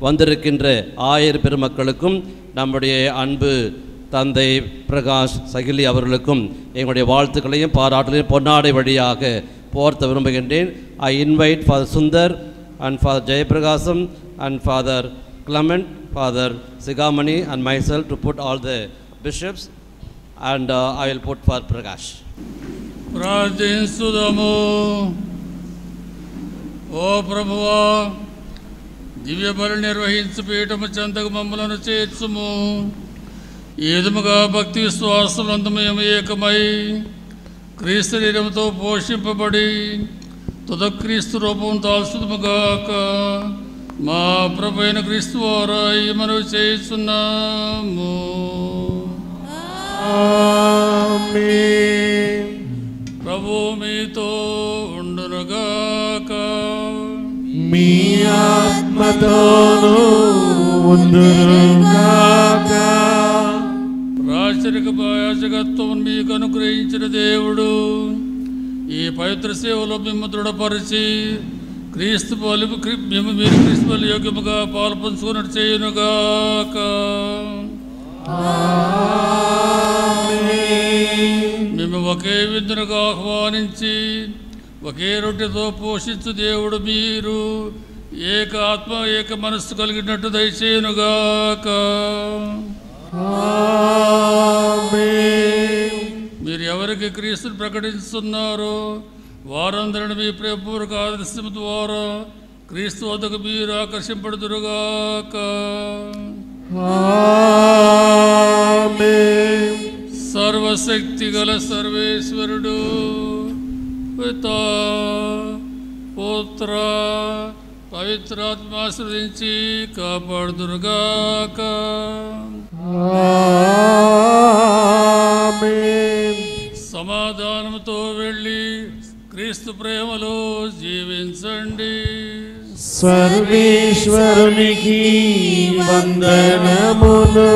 வந்திருக்கின்ற ஆயர் பெருமக்களுக்கும் நம்முடைய அன்பு தந்தை பிரகாஷ் சகிலி அவர்களுக்கும் எங்களுடைய வாழ்த்துக்களையும் பாராட்டுகளையும் பொன்னாடை வழியாக போர்த்த விரும்புகின்றேன். I invite father Sundar and father Jayaprakasam and father Clement, Father Sigamani and myself to put all the bishops, and I will put for Prakash. ప్రార్థించుదాము. ఓ ప్రభువా, దివ్య బలి నిర్వహించు పీఠము చెంతకు మమ్మలను చేర్చుము. ఈ విధముగా భక్తి విశ్వాసములందు మేము ఏకమై క్రీస్తు శరీరముతో పోషింపబడి తుద క్రీస్తు రూపం దాల్చుదుముగాక. మా ప్రభు అయిన క్రీస్తు వారా ఈ మనవి చేస్తున్నాము. ప్రభు మీతో ఉండునుగాక. మీ ఆత్మతోనూ ఉండునుగాక. రాచరిక జగత్వం మీకు అనుగ్రహించిన దేవుడు ఈ పవిత్ర సేవలో మిమ్ము దృఢపరిచి క్రీస్తు బలి మీరు క్రీస్తు బలి యోగ్యముగా పాలు పంచుకున్నట్టు చేయునుగాక. మేము ఒకే విందునుగా ఆహ్వానించి ఒకే రొట్టెతో పోషించు దేవుడు మీరు ఏక ఆత్మ ఏక మనస్సు కలిగినట్టు దయచేయునుగాక. మీరు ఎవరికి క్రీస్తుని ప్రకటిస్తున్నారో వారందరిని మీ ప్రేమపూర్వక ఆదర్శం ద్వారా క్రీస్తు వద్దకు మీరు ఆకర్షింపడుదురుగాక. సర్వశక్తి గల సర్వేశ్వరుడు పితా పుత్ర పవిత్రాత్మ ఆశ్రదించి కాపాడుదురుగాక. సమాధానంతో వెళ్ళి క్రీస్తు ప్రేమలో జీవించండి. సర్వేశ్వరునికి వందనములు.